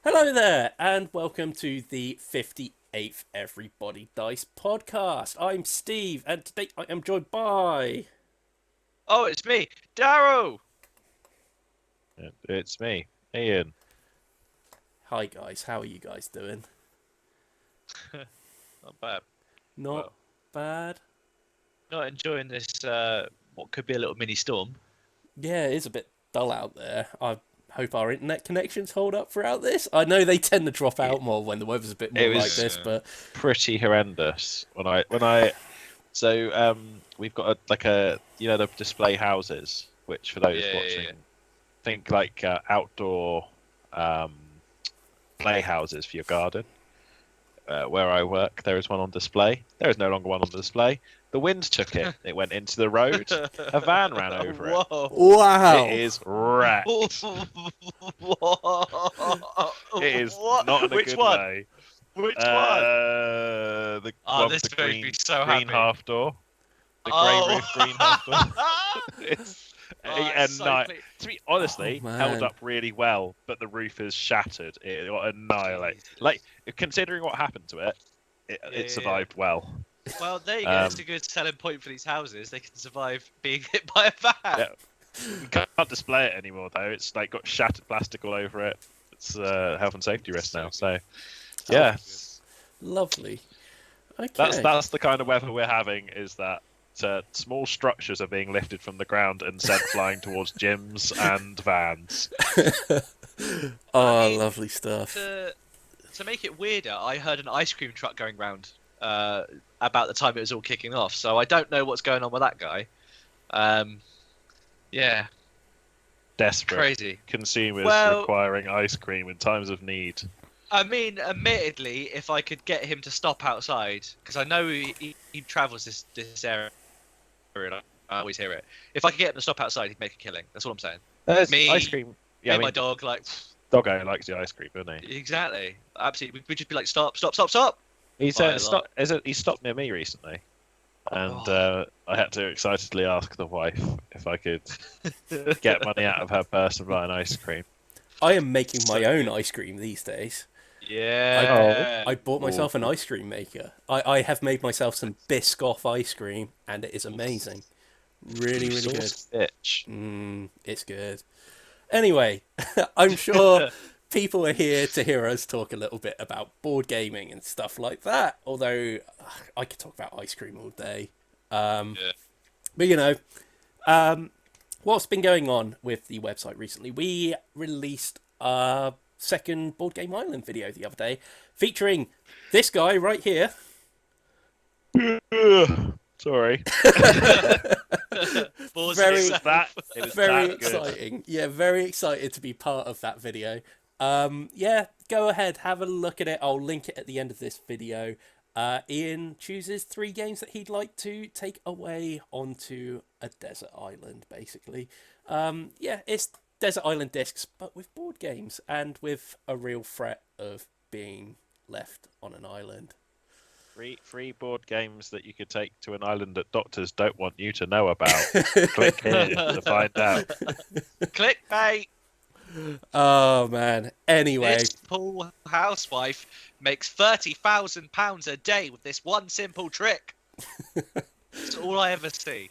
Hello there, and welcome to the 58th Everybody Dice podcast. I'm Steve, and today I am joined by. Oh, it's me, Darrow. It's me, Ian. Hi, guys, how are you guys doing? Not bad. Not Well, bad? not enjoying this. What could be a little mini storm. Yeah, it is a bit dull out there. I hope our internet connections hold up throughout this. I know they tend to drop It, out more when the weather's a bit it more like this, was Yeah. but pretty horrendous when I we've got the display houses, which for those Yeah, yeah, watching, think like outdoor um, play houses for your garden. Where I work, there is one on display. There is no longer one on display. The wind took it. It went into the road. A van ran yeah. over it. Whoa. It wow! is wrecked. It is What? not in a Which good one? way. Which one? The Oh, one this with the makes me so green happy. half door, the grey Oh. roof, green half door. It's Oh, it's and so night. ple- To be Oh, honestly, held man. up really well, but the roof is shattered. It got annihilated. Jesus. Like considering what happened to it, Yeah, it yeah, yeah. survived well. Well, there you go. It's Um, a good selling point for these houses. They can survive being hit by a van. yeah, we can't display it anymore though. It's like got shattered plastic all over it. It's health and safety risk So now. good. So Oh, yeah, lovely. that's Okay. that's the kind of weather we're having. Is that small structures are being lifted from the ground and sent flying towards gyms and vans. I Oh, mean, lovely stuff. to make it weirder, I heard an ice cream truck going round about the time it was all kicking off. So I don't know what's going on with that guy. Um, yeah, Desperate crazy. consumers Well, requiring ice cream in times of need. I mean, admittedly, if I could get him to stop outside, because I know he travels this area, and I always hear it. If I could get him to stop outside, he'd make a killing. That's all I'm saying. There's ice Me, cream. me Yeah, I and my mean, dog, like, Doggo likes the ice cream, doesn't he? exactly, absolutely. We'd just be like, stop, stop, stop, stop. He's By a lot. stop. He stopped near me recently, and Oh. I had to excitedly ask the wife if I could get money out of her purse and buy an ice cream. I am making So my own good. ice cream these days. Oh, Yeah. I bought ooh, myself an ice cream maker. I have made myself some Biscoff ice cream, and it is amazing. Really, you really good. saucy bitch. It's good. Anyway, I'm sure people are here to hear us talk a little bit about board gaming and stuff like that. Although I could talk about ice cream all day. Yeah. But what's been going on with the website recently? We released a second Board Game Island video the other day featuring this guy right here. Sorry, Balls in Very, it was that. itself. It was very that good. exciting. Yeah, very excited to be part of that video. Yeah, go ahead, have a look at it. I'll link it at the end of this video. Ian chooses 3 games that he'd like to take away onto a desert island, basically. Yeah, it's desert island discs, but with board games and with a real threat of being left on an island. Free board games that you could take to an island that doctors don't want you to know about. Click here to find out. Clickbait. Oh man. Anyway, This poor housewife makes £30,000 a day with this one simple trick. That's all I ever see.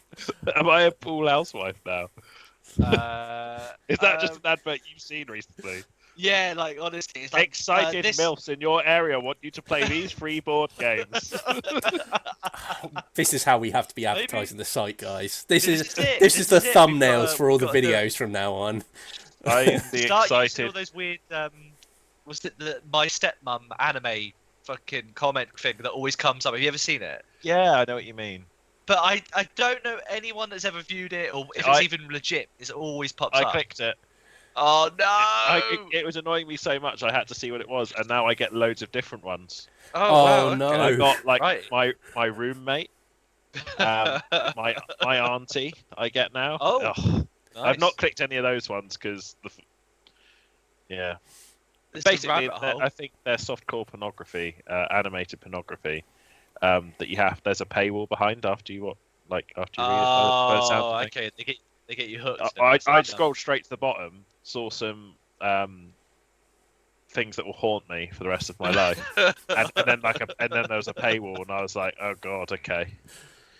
Am I a pool housewife now? Uh, Is that just um, an advert you've seen recently? yeah, like honestly, it's like Excited this. MILFs in your area want you to play these free board games. this is how we have to be Maybe advertising the site, guys. This this is is it. this is This the is it. thumbnails for all We've the got to do it. videos from now on. I'm the Start using all excited. those weird. Was it the my stepmom anime fucking comment thing that always comes up? Have you ever seen it? Yeah, I know what you mean. But I don't know anyone that's ever viewed it or if it's I even legit. It always pops I up. clicked it. Oh It was annoying me so much I had to see what it was, and now I get loads of different ones. Oh Oh wow. no. Okay. I got like Right. my roommate, my auntie. I get now. Oh, Ugh. I've nice. not clicked any of those ones because yeah. It's a Basically, rabbit hole. I think they're softcore pornography, animated pornography. That you have. There's a paywall behind after you after you read it. By the sound Oh, of things. okay. They get you hooked. Then I that's I fair enough. scrolled straight to the bottom, saw some things that will haunt me for the rest of my life. And then and then there was a paywall, and I was like, oh god, okay.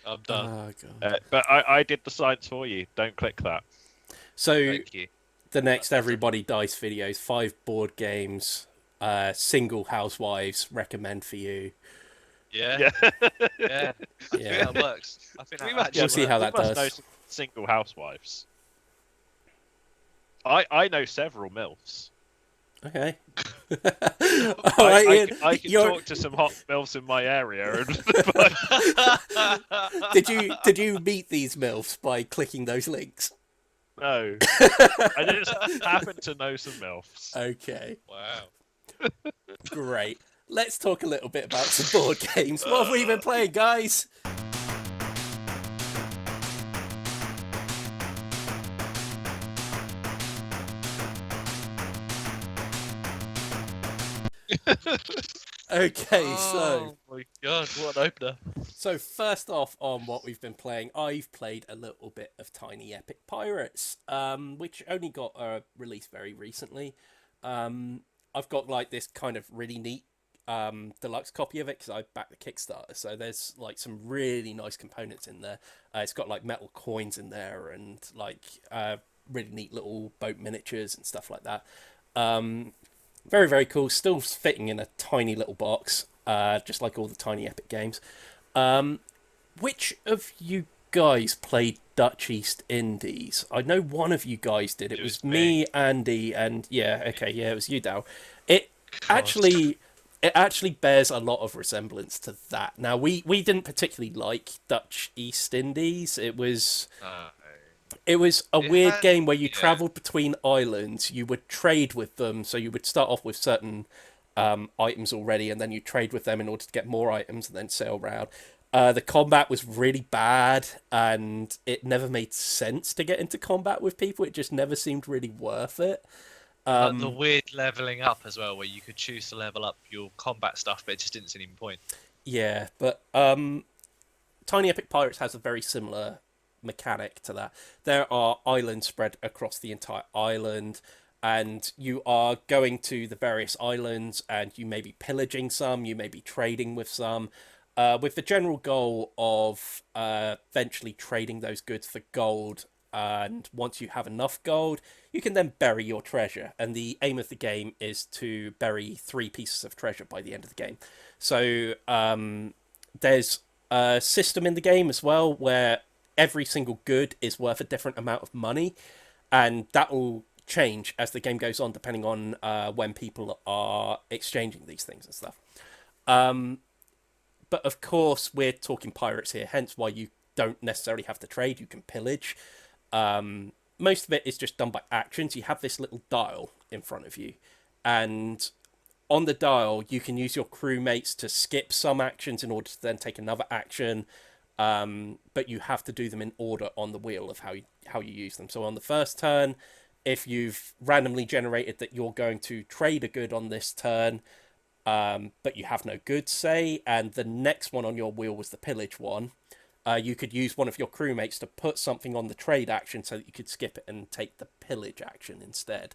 I'm done. Oh god. But I did the science for you. Don't click that. So Thank you. the next That's Everybody Dice videos, 5 board games, single housewives recommend for you. Yeah. Yeah. Yeah. I think that works. I think that actually We'll see how that we must does. know some single housewives. I know several MILFs. Okay. All right, Ian. I can talk to some hot MILFs in my area. And Did you meet these MILFs by clicking those links? no, I just happen to know some MILFs. Okay, Wow. great. Let's talk a little bit about some board games. What have we been playing, guys? Okay, Oh my god, what an opener. so first off on what we've been playing, I've played a little bit of Tiny Epic Pirates, which only got released very recently. I've got like this kind of really neat deluxe copy of it because I backed the Kickstarter, so there's like some really nice components in there. It's got like metal coins in there and like really neat little boat miniatures and stuff like that. Very, very cool. Still fitting in a tiny little box, just like all the Tiny Epic games. Which of you guys played Dutch East Indies? I know one of you guys did. It was me, Andy, and it was you, Dow. It actually bears a lot of resemblance to that. Now, we didn't particularly like Dutch East Indies. It was a weird game where you travelled between islands. You would trade with them, so you would start off with certain items already, and then you trade with them in order to get more items and then sail around. The combat was really bad, and it never made sense to get into combat with people. It just never seemed really worth it. Like the weird leveling up as well, where you could choose to level up your combat stuff, but it just didn't see any point. Yeah, but Tiny Epic Pirates has a very similar mechanic to that. There are islands spread across the entire island, and you are going to the various islands, and you may be pillaging some, you may be trading with some, with the general goal of eventually trading those goods for gold. And once you have enough gold, you can then bury your treasure. And the aim of the game is to bury 3 pieces of treasure by the end of the game. So there's a system in the game as well where every single good is worth a different amount of money, and that will change as the game goes on depending on when people are exchanging these things and stuff. But of course, we're talking pirates here, hence why you don't necessarily have to trade. You can pillage. Most of it is just done by actions. You have this little dial in front of you, and on the dial you can use your crewmates to skip some actions in order to then take another action, but you have to do them in order on the wheel of how you use them. So on the first turn, if you've randomly generated that you're going to trade a good on this turn, but you have no goods, say, and the next one on your wheel was the pillage one, you could use one of your crewmates to put something on the trade action so that you could skip it and take the pillage action instead.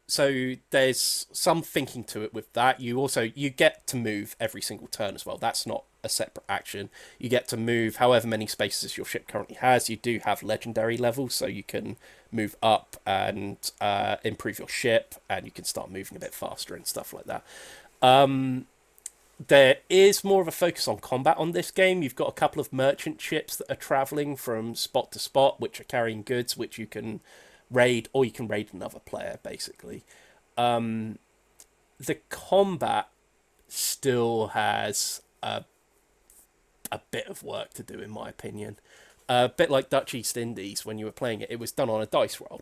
So there's some thinking to it with that. You get to move every single turn as well. That's not a separate action. You get to move however many spaces your ship currently has. You do have legendary levels, so you can move up and improve your ship, and you can start moving a bit faster and stuff like that. There is more of a focus on combat on this game. You've got a couple of merchant ships that are travelling from spot to spot, which are carrying goods, which you can raid, or you can raid another player, basically. The combat still has a bit of work to do, in my opinion. A bit like Dutch East Indies, when you were playing it, it was done on a dice roll.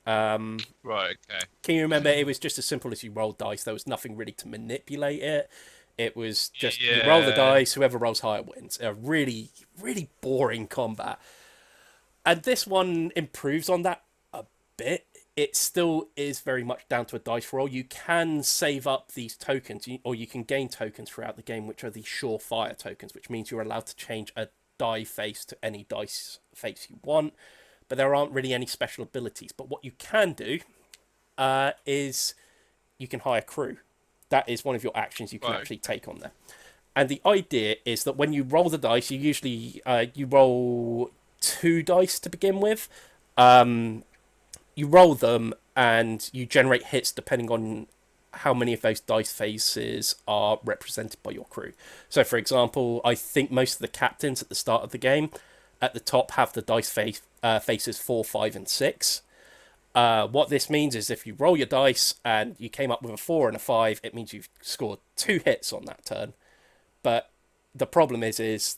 Right, okay. Can you remember? It was just as simple as you roll dice. There was nothing really to manipulate it. It was just you roll the dice, whoever rolls higher wins. A really, really boring combat. And this one improves on that a bit. It still is very much down to a dice roll. You can save up these tokens, or you can gain tokens throughout the game, which are the surefire tokens, which means you're allowed to change a die face to any dice face you want. But there aren't really any special abilities. But what you can do is you can hire crew. That is one of your actions you can Right. actually take on there. And the idea is that when you roll the dice, you usually you roll 2 dice to begin with. You roll them and you generate hits depending on how many of those dice faces are represented by your crew. So, for example, I think most of the captains at the start of the game at the top have the faces 4, 5, and 6. What this means is if you roll your dice and you came up with a 4 and a 5, it means you've scored 2 hits on that turn. But the problem is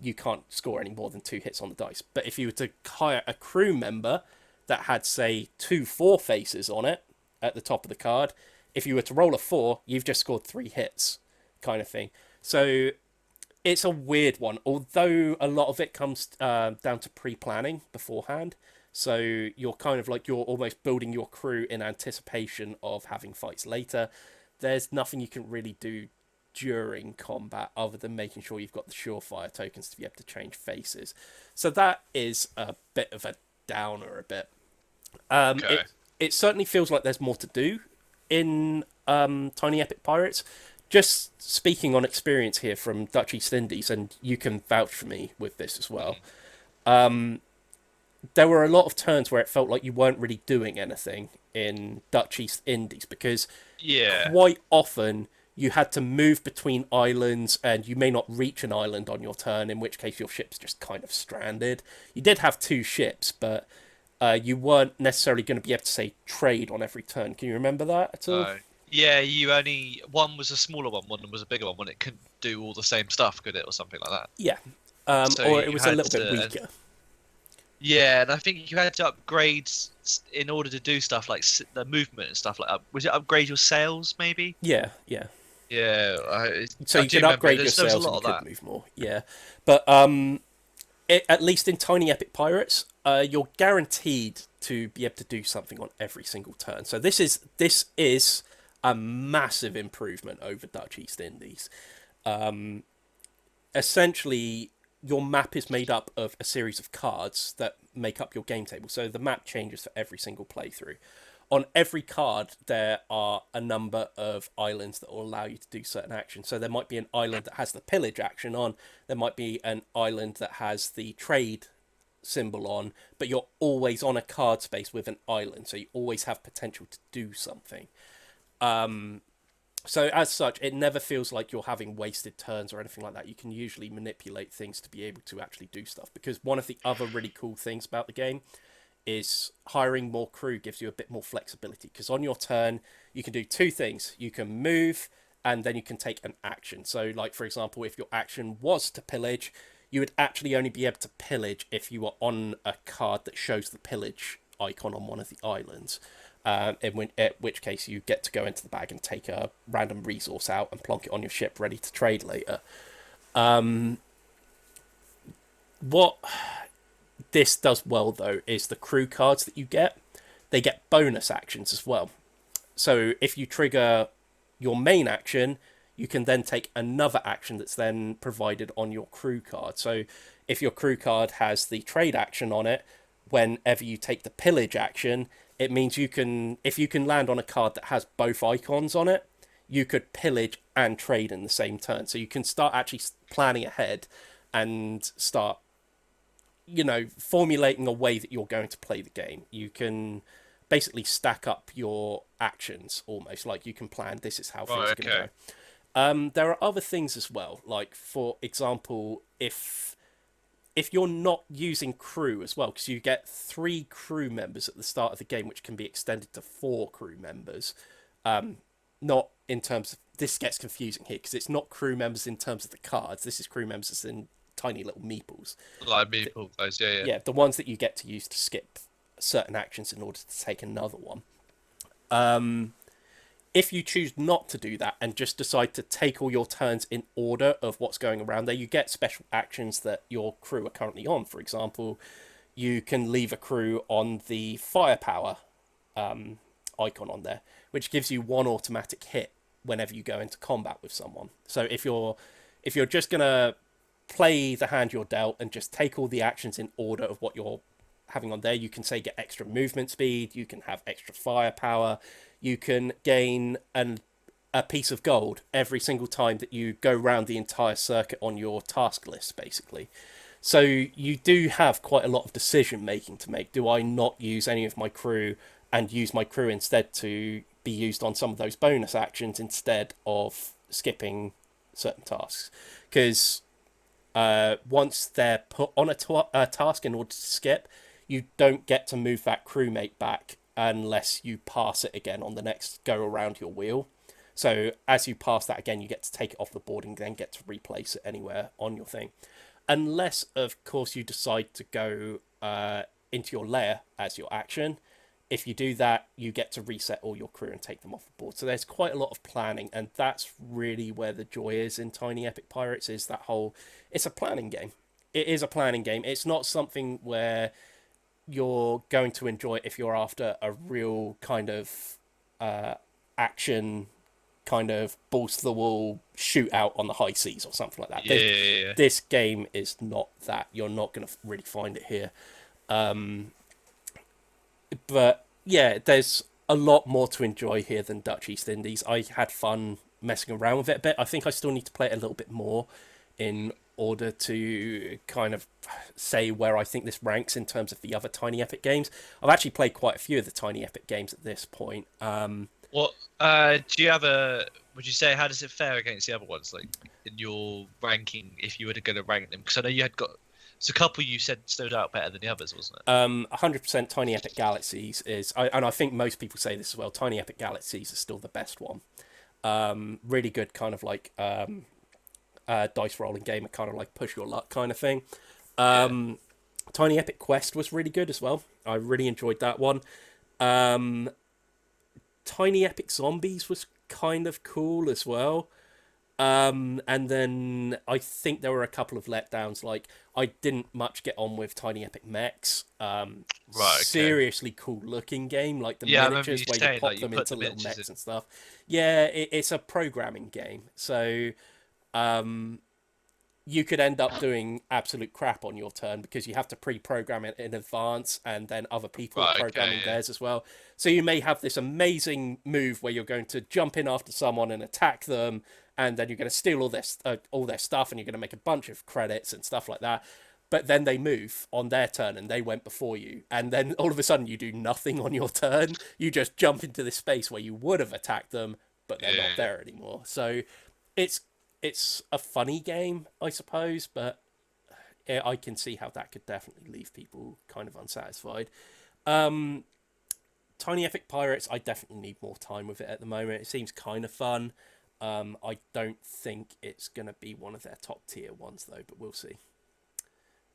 you can't score any more than 2 hits on the dice. But if you were to hire a crew member that had, say, 2 4 faces on it at the top of the card, if you were to roll a 4, you've just scored 3 hits, kind of thing. So it's a weird one, although a lot of it comes down to pre-planning beforehand. So you're kind of like you're almost building your crew in anticipation of having fights later. There's nothing you can really do during combat other than making sure you've got the surefire tokens to be able to change faces. So that is a bit of a downer a bit. Okay. It certainly feels like there's more to do in Tiny Epic Pirates. Just speaking on experience here from Dutch East Indies, and you can vouch for me with this as well. There were a lot of turns where it felt like you weren't really doing anything in Dutch East Indies because Yeah. quite often you had to move between islands and you may not reach an island on your turn, in which case your ship's just kind of stranded. You did have 2 ships, but you weren't necessarily going to be able to, say, trade on every turn. Can you remember that at all? No. Yeah, you only one was a smaller one was a bigger one. When it couldn't do all the same stuff, could it, or something like that? Yeah. So Or it you was a had little bit to, weaker. yeah, and I think you had to upgrade in order to do stuff like the movement and stuff like that. Was it upgrade your sails, maybe? Yeah, yeah. Yeah, So I you do could remember upgrade your there was a sails and lot you of could that. move more. Yeah. But at least in Tiny Epic Pirates, you're guaranteed to be able to do something on every single turn. So this is a massive improvement over Dutch East Indies. Essentially, your map is made up of a series of cards that make up your game table. So the map changes for every single playthrough. On every card, there are a number of islands that will allow you to do certain actions. So there might be an island that has the pillage action on. There might be an island that has the trade symbol on, but you're always on a card space with an island, so you always have potential to do something. So as such, it never feels like you're having wasted turns or anything like that. You can usually manipulate things to be able to actually do stuff, because one of the other really cool things about the game is hiring more crew gives you a bit more flexibility, because on your turn you can do 2 things. You can move and then you can take an action. So like, for example, if your action was to pillage, you would actually only be able to pillage if you were on a card that shows the pillage icon on one of the islands. At which case you get to go into the bag and take a random resource out and plonk it on your ship ready to trade later. What this does well, though, is the crew cards that you get, they get bonus actions as well. So if you trigger your main action, you can then take another action that's then provided on your crew card. So if your crew card has the trade action on it, whenever you take the pillage action, it means you can, if you can land on a card that has both icons on it, you could pillage and trade in the same turn. So you can start actually planning ahead and start, formulating a way that you're going to play the game. You can basically stack up your actions almost. Like, you can plan, this is how things are going to go. There are other things as well. Like, for example, if you're not using crew as well, because you get 3 crew members at the start of the game, which can be extended to 4 crew members. Not in terms of, this gets confusing here, because it's not crew members in terms of the cards. This is crew members as in tiny little meeples. Like meeple guys, yeah. Yeah, the ones that you get to use to skip certain actions in order to take another one. If you choose not to do that and just decide to take all your turns in order of what's going around there, you get special actions that your crew are currently on. For example, you can leave a crew on the firepower icon on there, which gives you 1 automatic hit whenever you go into combat with someone. So if you're just gonna play the hand you're dealt and just take all the actions in order of what you're having on there. You can say get extra movement speed, you can have extra firepower, you can gain a piece of gold every single time that you go around the entire circuit on your task list, basically. So you do have quite a lot of decision making to make. Do I not use any of my crew and use my crew instead to be used on some of those bonus actions instead of skipping certain tasks? Because once they're put on a task in order to skip, you don't get to move that crewmate back unless you pass it again on the next go around your wheel. So as you pass that again, you get to take it off the board and then get to replace it anywhere on your thing. Unless, of course, you decide to go into your lair as your action. If you do that, you get to reset all your crew and take them off the board. So there's quite a lot of planning, and that's really where the joy is in Tiny Epic Pirates, is that whole... It's a planning game. It is a planning game. It's not something where you're going to enjoy it if you're after a real kind of action, kind of balls to the wall shootout on the high seas or something like that. Yeah. This game is not that. You're not going to really find it here. But yeah, there's a lot more to enjoy here than Dutch East Indies. I had fun messing around with it a bit. I think I still need to play it a little bit more in order to kind of say where I think this ranks in terms of the other Tiny Epic games. I've actually played quite a few of the Tiny Epic games at this point. What do you have a? Would you say how does it fare against the other ones? Like in your ranking, if you were to go to rank them, because I know you had got. There's a couple you said stood out better than the others, wasn't it? 100% Tiny Epic Galaxies is, and I think most people say this as well. Tiny Epic Galaxies is still the best one. Really good, kind of like dice rolling game, a kind of like push your luck kind of thing. Tiny Epic Quest was really good as well. I really enjoyed that one. Tiny Epic Zombies was kind of cool as well. And then I think there were a couple of letdowns. Like, I didn't much get on with Tiny Epic Mechs. Seriously cool looking game, like the miniatures where you pop them into little mechs and stuff. Yeah, it's a programming game. So you could end up doing absolute crap on your turn because you have to pre-program it in advance, and then other people are programming theirs as well. So you may have this amazing move where you're going to jump in after someone and attack them, and then you're going to steal all their stuff, and you're going to make a bunch of credits and stuff like that. But then they move on their turn, and they went before you, and then all of a sudden you do nothing on your turn. You just jump into this space where you would have attacked them, but they're not there anymore. So it's a funny game, I suppose, but I can see how that could definitely leave people kind of unsatisfied. Tiny Epic Pirates, I definitely need more time with it at the moment. It seems kind of fun. I don't think it's going to be one of their top tier ones, though, but we'll see.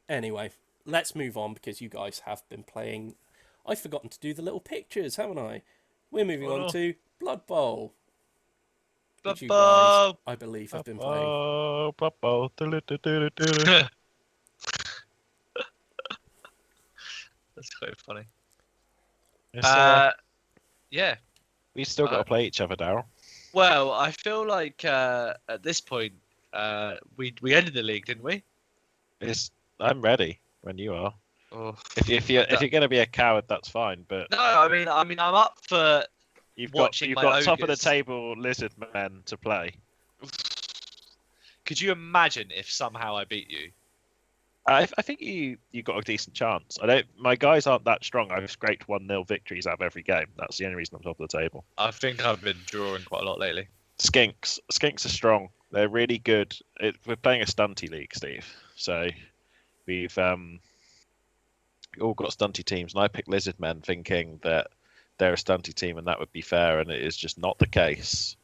Anyway, let's move on because you guys have been playing. I've forgotten to do the little pictures, haven't I? We're moving on to Blood Bowl. Which you guys, I believe, have been playing. That's quite funny. Yeah. We still got to play each other, Daryl. Well, I feel like at this point, we ended the league, didn't we? I'm ready when you are. Oh, if you're going to be a coward, that's fine. But no, I mean, I'm up for. You've got top of the table lizard men to play. Could you imagine if somehow I beat you? I think you got a decent chance. My guys aren't that strong. I've scraped 1-0 victories out of every game. That's the only reason I'm top of the table. I think I've been drawing quite a lot lately. Skinks are strong. They're really good. We're playing a stunty league, Steve. So we've all got stunty teams, and I picked lizard men thinking that they're a stunty team and that would be fair, and it is just not the case.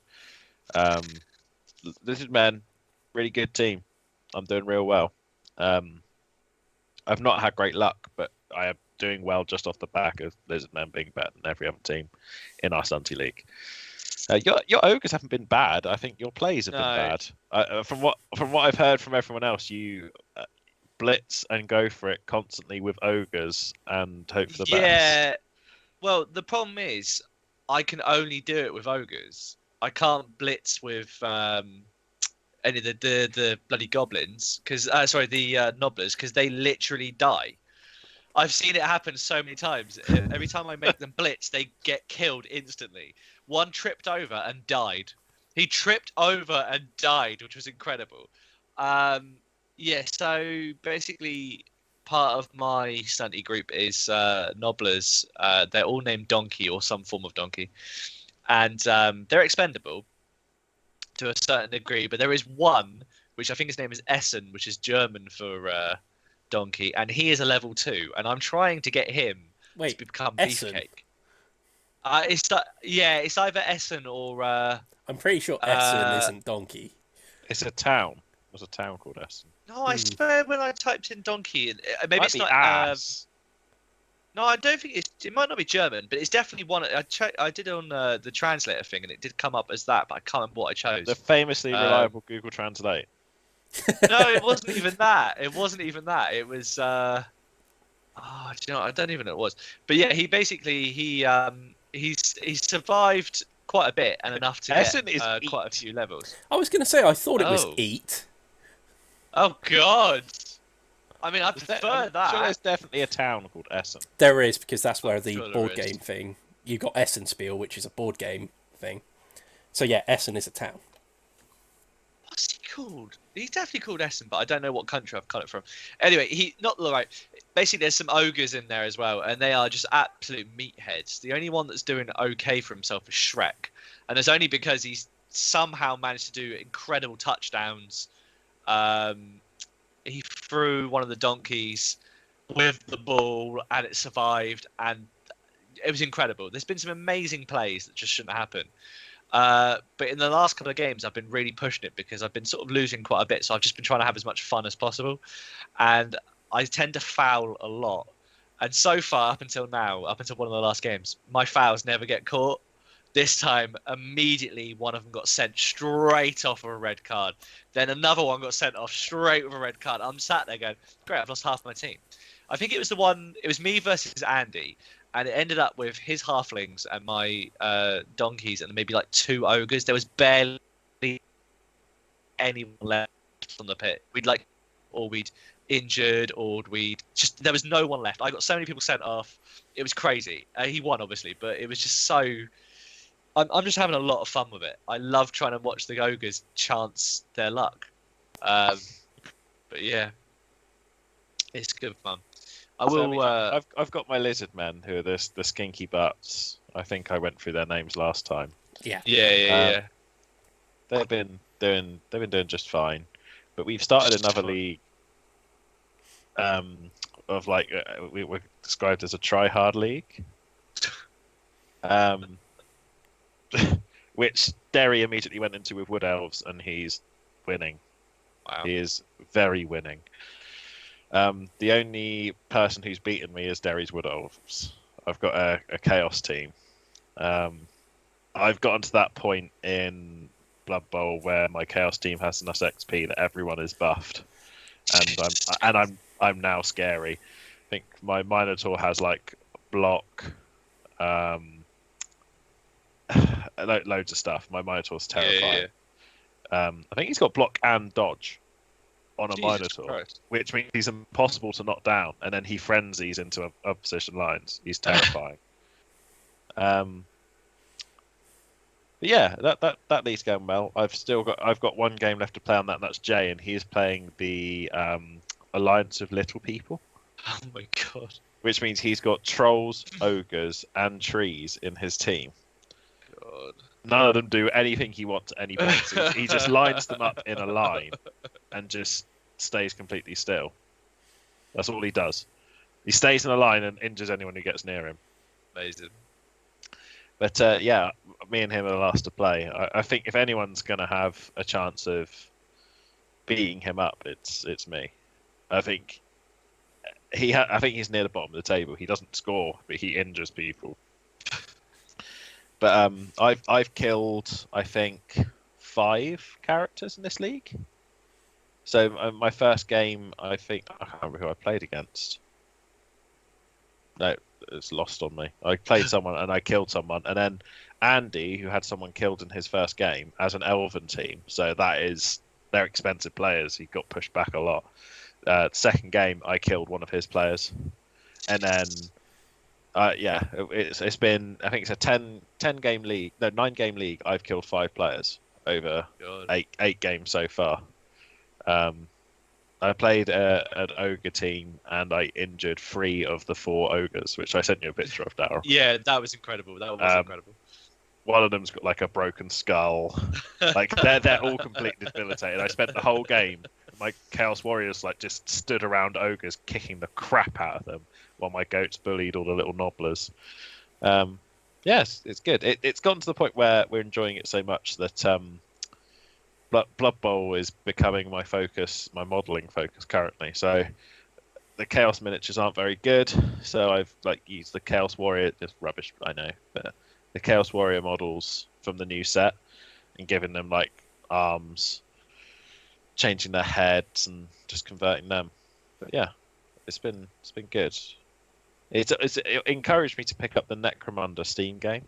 Lizard men, really good team. I'm doing real well. I've not had great luck, but I am doing well just off the back of lizard men being better than every other team in our stunty league. Your ogres haven't been bad. I think your plays have been bad. From what I've heard from everyone else, you blitz and go for it constantly with ogres and hope for the best. Yeah. Well, the problem is I can only do it with ogres. I can't blitz with any of the bloody goblins, because the nobblers, because they literally die. I've seen it happen so many times. Every time I make them blitz, they get killed instantly. One tripped over and died. He tripped over and died, which was incredible. Yeah, so basically, part of my stunty group is Nobblers. They're all named Donkey or some form of donkey. And they're expendable to a certain degree, but there is one, which I think his name is Essen, which is German for donkey, and he is a level 2, and I'm trying to get him Wait, to become Essen? Beefcake. It's either Essen or I'm pretty sure Essen isn't donkey. It's a town. There's a town called Essen. no, I swear when I typed in donkey, maybe Might it's be not. ass. No, I don't think it might not be German, but it's definitely one. I did it on the translator thing, and it did come up as that, but I can't remember what I chose. The famously reliable Google Translate. No, it wasn't even that. It wasn't even that. It was. Do you know? I don't even know what it was. But yeah, he basically he's survived quite a bit and enough to Essen get is quite a eat. few levels. I was going to say, I thought it was Oh. eat. Oh God! I mean, I I'm prefer sure that. there's definitely a town called Essen. There is, because that's where the sure there board is. game thing. You got Essenspiel, which is a board game thing. So yeah, Essen is a town. What's he called? He's definitely called Essen, but I don't know what country I've got it from. Anyway, he not right. Basically, there's some ogres in there as well, and they are just absolute meatheads. The only one that's doing okay for himself is Shrek, and it's only because he's somehow managed to do incredible touchdowns. He threw one of the donkeys with the ball, and it survived, and it was incredible. There's been some amazing plays that just shouldn't happen. But in the last couple of games, I've been really pushing it because I've been sort of losing quite a bit. So I've just been trying to have as much fun as possible. And I tend to foul a lot. And so far, up until now, up until one of the last games, my fouls never get caught. This time, immediately, one of them got sent straight off of a red card. Then another one got sent off straight with a red card. I'm sat there going, great, I've lost half my team. I think it was me versus Andy. And it ended up with his halflings and my donkeys and maybe like 2 ogres. There was barely anyone left on the pit. We'd injured, or there was no one left. I got so many people sent off. It was crazy. He won, obviously, but it was just so. I'm just having a lot of fun with it. I love trying to watch the ogres chance their luck. But yeah, it's good fun. I've got my lizard men who are the skinky butts. I think I went through their names last time. Yeah. Yeah. They've been doing just fine, but we've started another league. Of like we were described as a try-hard league. Which Derry immediately went into with Wood Elves, and he's winning. Wow. He is very winning. The only person who's beaten me is Derry's Wood Elves. I've got a Chaos team. I've gotten to that point in Blood Bowl where my Chaos team has enough XP that everyone is buffed, and I'm now scary. I think my Minotaur has like block, loads of stuff. My Minotaur's terrifying. I think he's got block and dodge on a Jesus Minotaur, Christ. which means he's impossible to knock down, and then he frenzies into opposition lines. He's terrifying. But yeah, that league's going well. I've got one game left to play on that, and that's Jay, and he's playing the Alliance of Little People. Oh my God. Which means he's got trolls, ogres, and trees in his team. God. None of them do anything he wants at any point. He just lines them up in a line and just stays completely still. That's all he does. He stays in a line and injures anyone who gets near him. Amazing. But yeah, me and him are the last to play. I think if anyone's going to have a chance of beating him up, it's me. I think he's near the bottom of the table. He doesn't score, but he injures people. But I've killed, I think, 5 characters in this league. So my first game, I can't remember who I played against. No, it's lost on me. I played someone and I killed someone, and then Andy, who had someone killed in his first game, as an Elven team. So they're expensive players. He got pushed back a lot. Second game, I killed one of his players, and then it's been, I think it's a 10 game league, no 9 game league. I've killed 5 players over God. eight games so far. I played an ogre team and I injured 3 of the 4 ogres, which I sent you a picture of, Daryl. Yeah, that was incredible. That was incredible. One of them's got like a broken skull. Like they're all completely debilitated. I spent the whole game. My Chaos Warriors like just stood around ogres, kicking the crap out of them, while my goats bullied all the little nobblers. Yes, it's good. It's gotten to the point where we're enjoying it so much that Blood Bowl is becoming my focus, my modelling focus currently. So the Chaos miniatures aren't very good, so I've like used the Chaos Warrior. It's rubbish, I know, but the Chaos Warrior models from the new set and giving them like arms, changing their heads, and just converting them. But yeah, it's been good. It encouraged me to pick up the Necromunda Steam game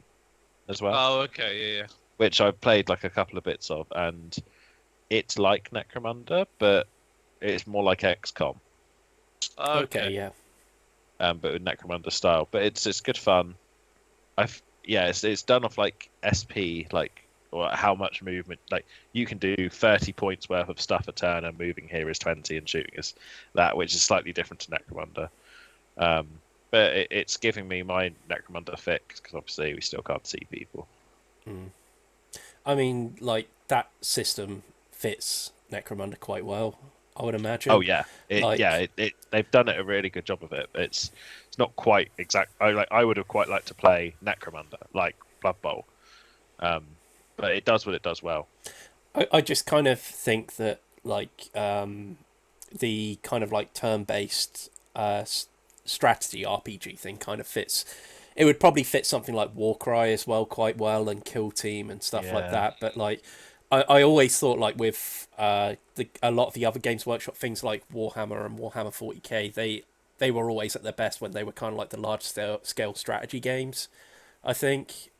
as well. Oh, okay, yeah. Which I've played like a couple of bits of, and it's like Necromunda, but it's more like XCOM. Okay, yeah. But with Necromunda style. But it's good fun. It's done off like SP, like or how much movement. Like you can do 30 points worth of stuff a turn, and moving here is 20, and shooting is that, which is slightly different to Necromunda. But it's giving me my Necromunda fix because obviously we still can't see people. I mean, like that system fits Necromunda quite well, I would imagine. Oh yeah, they've done a really good job of it. It's not quite exact. I would have quite liked to play Necromunda like Blood Bowl, but it does what it does well. I just kind of think that like the kind of like turn-based strategy RPG thing kind of fits. It would probably fit something like Warcry as well quite well, and Kill Team and stuff like that. But like, I always thought like with a lot of the other Games Workshop things like Warhammer and Warhammer 40k, they were always at their best when they were kind of like the large scale strategy games. I think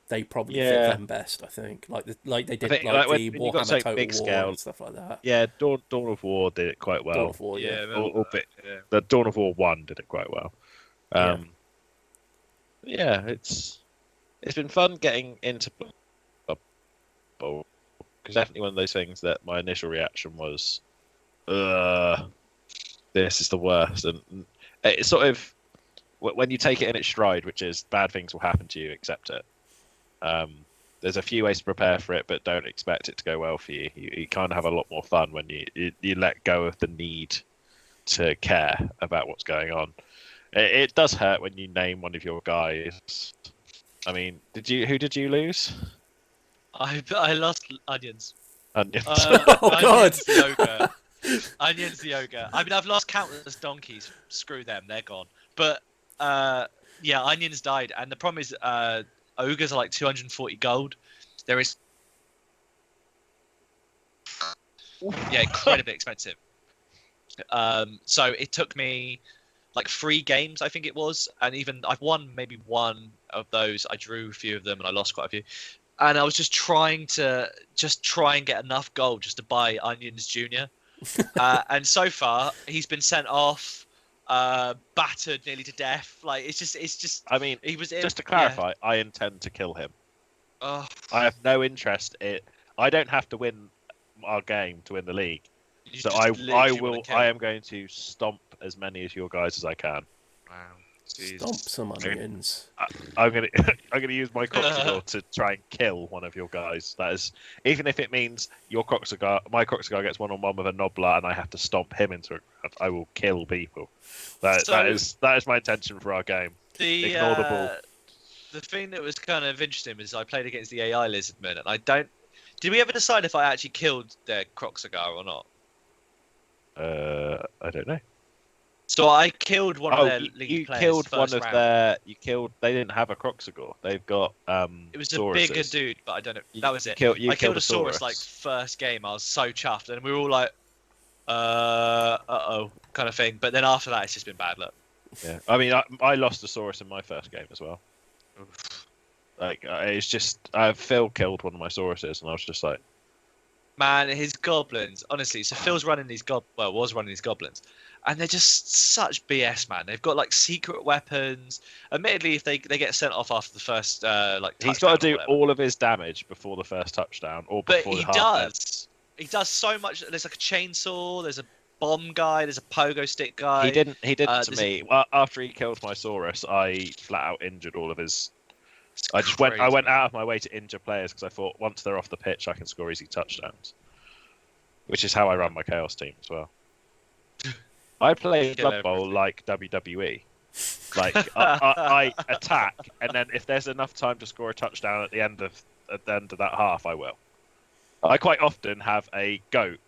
they probably fit them best. I think like they did like the when Warhammer Total big War scale and stuff like that. Yeah, Dawn of War did it quite well. Dawn of War, The Dawn of War 1 did it quite well. It's been fun getting into Blood Bowl, because definitely one of those things that my initial reaction was, this is the worst, and it's sort of when you take it in its stride, which is bad things will happen to you, accept it. There's a few ways to prepare for it, but don't expect it to go well for you. You kind of have a lot more fun when you let go of the need to care about what's going on. It does hurt when you name one of your guys. I mean, who did you lose? I lost Onions. Onions. Oh God! Onions the ogre. Onions the ogre. I mean, I've lost countless donkeys. Screw them, they're gone. But Onions died, and the problem is, ogres are like 240 gold. There is, incredibly expensive. So it took me like 3 games, I think it was, and even I've won maybe one of those. I drew a few of them, and I lost quite a few. And I was just trying and get enough gold just to buy Onions Junior. And so far, he's been sent off, battered nearly to death. Like it's just. I mean, he was just to clarify, I intend to kill him. Oh. I have no interest in. I don't have to win our game to win the league. So I am going to stomp as many of your guys as I can. Wow. Stomp some onions. I'm gonna use my Croxagar to try and kill one of your guys. That is, even if it means my Croxagar gets 1-on-1 with a Nobbler and I have to stomp him into it. I will kill people. That is my intention for our game. Ignore the ball. The thing that was kind of interesting was I played against the AI Lizardmen, and I don't. Did we ever decide if I actually killed their Croxagar or not? I don't know. So I killed one of their league players. Killed first one of round. their. You killed. They didn't have a Croxagar. They've got. It was a bigger dude, but I don't know. That was it. I killed a Saurus like first game. I was so chuffed, and we were all like, uh-oh, kind of thing. But then after that, it's just been bad luck. Yeah, I mean, I lost a Saurus in my first game as well. Like it's just Phil killed one of my Sauruses, and I was just like, Man, his goblins, honestly. So Phil's running these was running these goblins, and they're just such BS, man. They've got like secret weapons. Admittedly, if they get sent off after the first like He's got touchdown to or do whatever, all of his damage before the first touchdown or but before the he half end. does. He does so much. There's like a chainsaw. There's a bomb guy. There's a pogo stick He guy. didn't. He didn't to There's me. Well, after he killed my Saurus, I flat out injured all of his. it's I just went. I crazy, went man. out of my way to injure players because I thought once they're off the pitch, I can score easy touchdowns. Which is how I run my Chaos team as well. I play Kill Blood Bowl everything. like WWE. Like I attack, and then if there's enough time to score a touchdown at the end of that half, I will. I quite often have a goat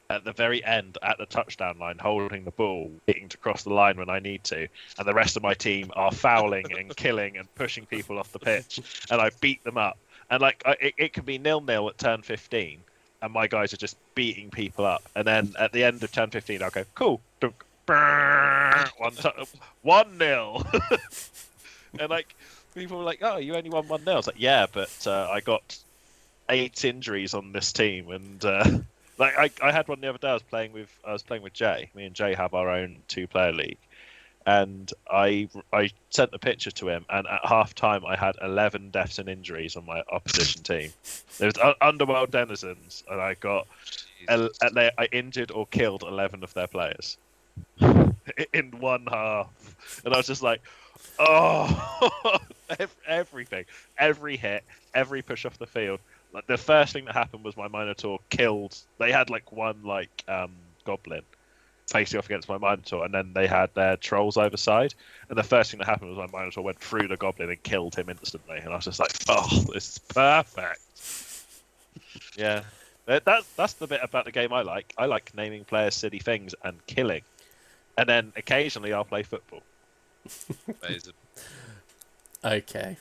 at the very end at the touchdown line holding the ball, waiting to cross the line when I need to, and the rest of my team are fouling and killing and pushing people off the pitch, and I beat them up. And like it could be 0-0 at turn 15, and my guys are just beating people up. And then at the end of turn 15, I'll go, cool, dunk, brrr, 1-0. And like people were like, oh, you only won 1-0. It's like, yeah, but I got 8 injuries on this team, and like I had one the other day. I was playing with Jay. Me and Jay have our own 2-player league, and I sent the picture to him, and at half time I had 11 deaths and injuries on my opposition team. There was underworld denizens, and I got I injured or killed 11 of their players in one half, and I was just like, oh, everything, every hit, every push off the field. Like the first thing that happened was my Minotaur killed. They had like one goblin facing off against my Minotaur, and then they had their trolls overside. And the first thing that happened was my Minotaur went through the goblin and killed him instantly. And I was just like, oh, this is perfect. Yeah, that's the bit about the game I like. I like naming players silly things and killing, and then occasionally I'll play football. Amazing. Okay.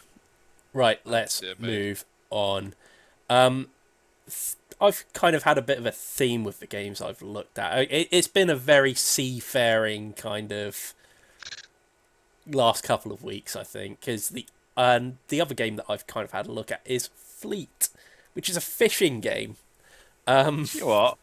Right, let's Yeah, mate. move on. I've kind of had a bit of a theme with the games I've looked at. It's been a very seafaring kind of last couple of weeks, I think, because the other game that I've kind of had a look at is Fleet, which is a fishing game. You know what?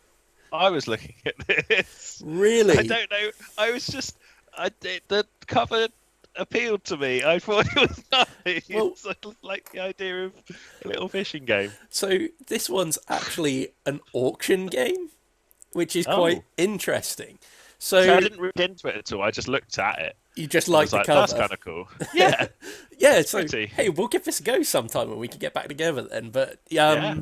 I was looking at this. Really? I don't know. I was just. The cover appealed to me. I thought it was nice. Well- I just like the idea of a little fishing game. So this one's actually an auction game, which is Oh. quite interesting. So I So didn't read into it at all. I just looked at it. you just I like was the like, cover. that's kind of cool. Yeah. Yeah, so pretty. hey, we'll give this a go sometime when we can get back together then. But Yeah.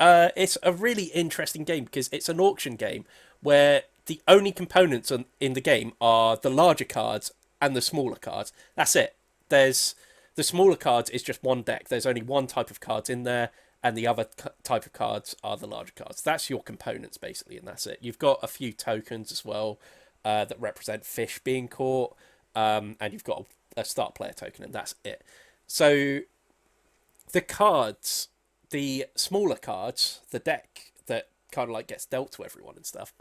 it's a really interesting game because it's an auction game where the only components in the game are the larger cards and the smaller cards. That's it. There's the smaller cards is just one deck. There's only one type of cards in there, and the other type of cards are the larger cards. That's your components basically, and that's it. You've got a few tokens as well that represent fish being caught, and you've got a start player token, and that's it. So the cards, the smaller cards, the deck that kind of like gets dealt to everyone and stuff,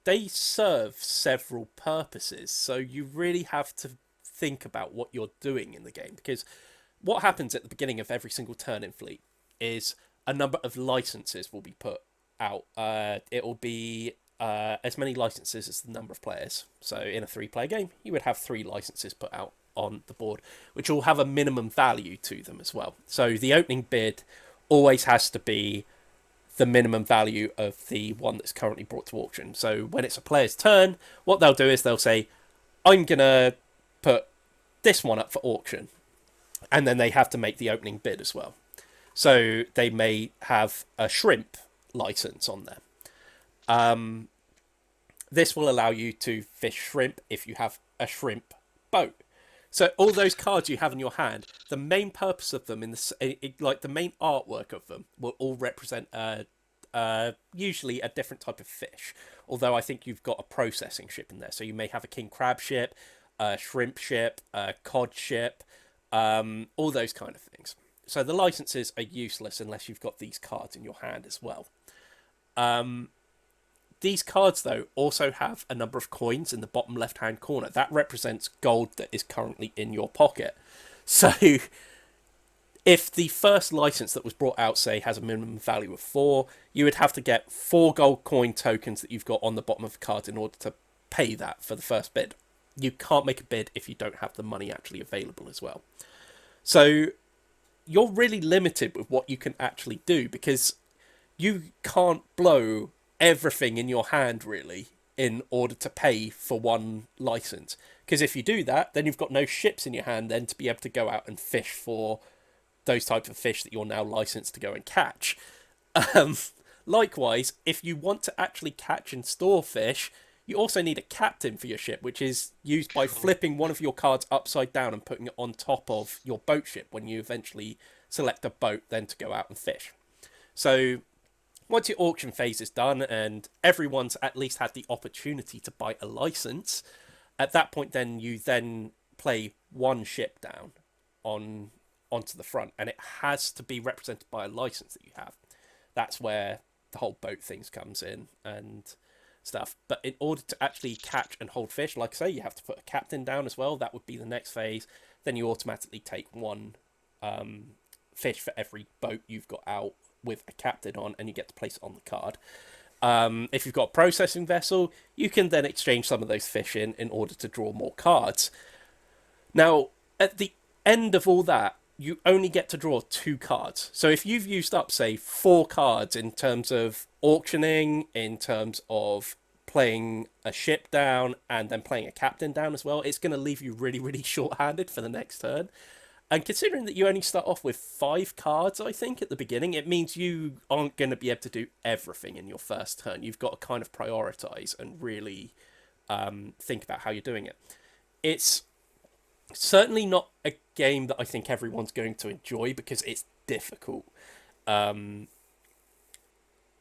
they serve several purposes. So you really have to think about what you're doing in the game, because what happens at the beginning of every single turn in Fleet is a number of licenses will be put out. It will be as many licenses as the number of players. So in a 3-player game, you would have 3 licenses put out on the board, which will have a minimum value to them as well. So the opening bid always has to be the minimum value of the one that's currently brought to auction. So when it's a player's turn, what they'll do is they'll say, I'm going to put this one up for auction. And then they have to make the opening bid as well. So they may have a shrimp license on there. This will allow you to fish shrimp if you have a shrimp boat. So all those cards you have in your hand, the main purpose of them like the main artwork of them will all represent usually a different type of fish. Although I think you've got a processing ship in there, so you may have a king crab ship, a shrimp ship, a cod ship, all those kind of things. So the licenses are useless unless you've got these cards in your hand as well. These cards, though, also have a number of coins in the bottom left-hand corner. That represents gold that is currently in your pocket. So if the first license that was brought out, say, has a minimum value of 4, you would have to get 4 gold coin tokens that you've got on the bottom of the card in order to pay that for the first bid. You can't make a bid if you don't have the money actually available as well. So you're really limited with what you can actually do, because you can't blow everything in your hand, really, in order to pay for one license. Because if you do that, then you've got no ships in your hand then to be able to go out and fish for those types of fish that you're now licensed to go and catch. Likewise, if you want to actually catch and store fish, you also need a captain for your ship, which is used by flipping one of your cards upside down and putting it on top of your boat ship when you eventually select a boat then to go out and fish. So once your auction phase is done and everyone's at least had the opportunity to buy a license, at that point then you then play one ship down onto the front, and it has to be represented by a license that you have. That's where the whole boat things comes in and stuff. But in order to actually catch and hold fish, like I say, you have to put a captain down as well. That would be the next phase. Then you automatically take one fish for every boat you've got out with a captain on, and you get to place it on the card. If you've got a processing vessel, you can then exchange some of those fish in order to draw more cards. Now, at the end of all that, you only get to draw 2 cards. So if you've used up, say, 4 cards in terms of auctioning, in terms of playing a ship down, and then playing a captain down as well, it's going to leave you really, really short-handed for the next turn. And considering that you only start off with 5 cards, I think, at the beginning, it means you aren't going to be able to do everything in your first turn. You've got to kind of prioritise and really think about how you're doing it. It's certainly not a game that I think everyone's going to enjoy because it's difficult.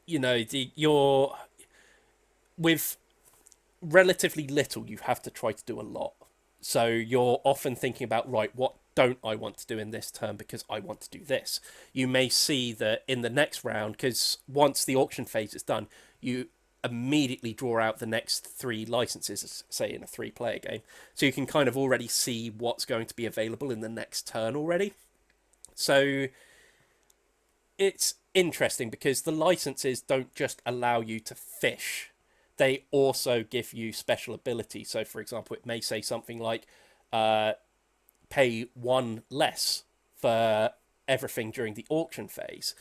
You're with relatively little, you have to try to do a lot. So you're often thinking about, right, what don't I want to do in this turn because I want to do this. You may see that in the next round, because once the auction phase is done, you immediately draw out the next 3 licenses, say in a 3-player game. So you can kind of already see what's going to be available in the next turn already. So it's interesting because the licenses don't just allow you to fish. They also give you special ability. So for example, it may say something like pay 1 less for everything during the auction phase.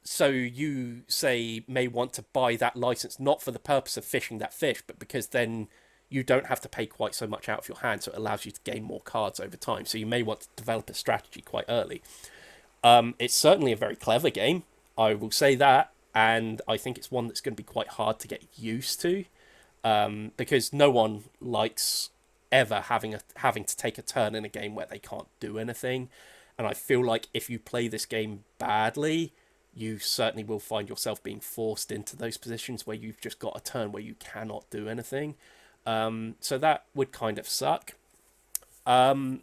So you, say, may want to buy that license not for the purpose of fishing that fish, but because then you don't have to pay quite so much out of your hand, so it allows you to gain more cards over time. So you may want to develop a strategy quite early. It's certainly a very clever game, I will say that, and I think it's one that's going to be quite hard to get used to, because no one likes ever having to take a turn in a game where they can't do anything. And I feel like if you play this game badly, you certainly will find yourself being forced into those positions where you've just got a turn where you cannot do anything. So that would kind of suck. I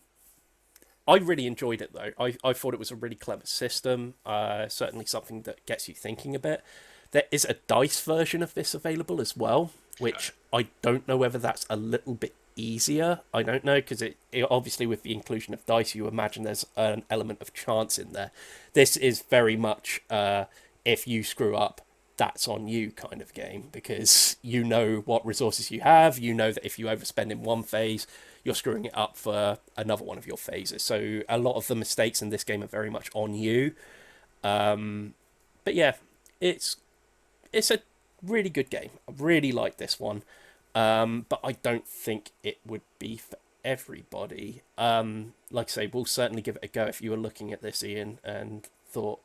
really enjoyed it, though. I thought it was a really clever system. Certainly something that gets you thinking a bit. There is a dice version of this available as well, which I don't know whether that's a little bit easier. I don't know, because it obviously, with the inclusion of dice, you imagine there's an element of chance in there. This is very much if you screw up, that's on you kind of game, because you know what resources you have. You know that if you overspend in one phase, you're screwing it up for another one of your phases. So a lot of the mistakes in this game are very much on you. But yeah, it's a really good game. I really like this one. But I don't think it would be for everybody. Like I say, we'll certainly give it a go. If you were looking at this, Ian, and thought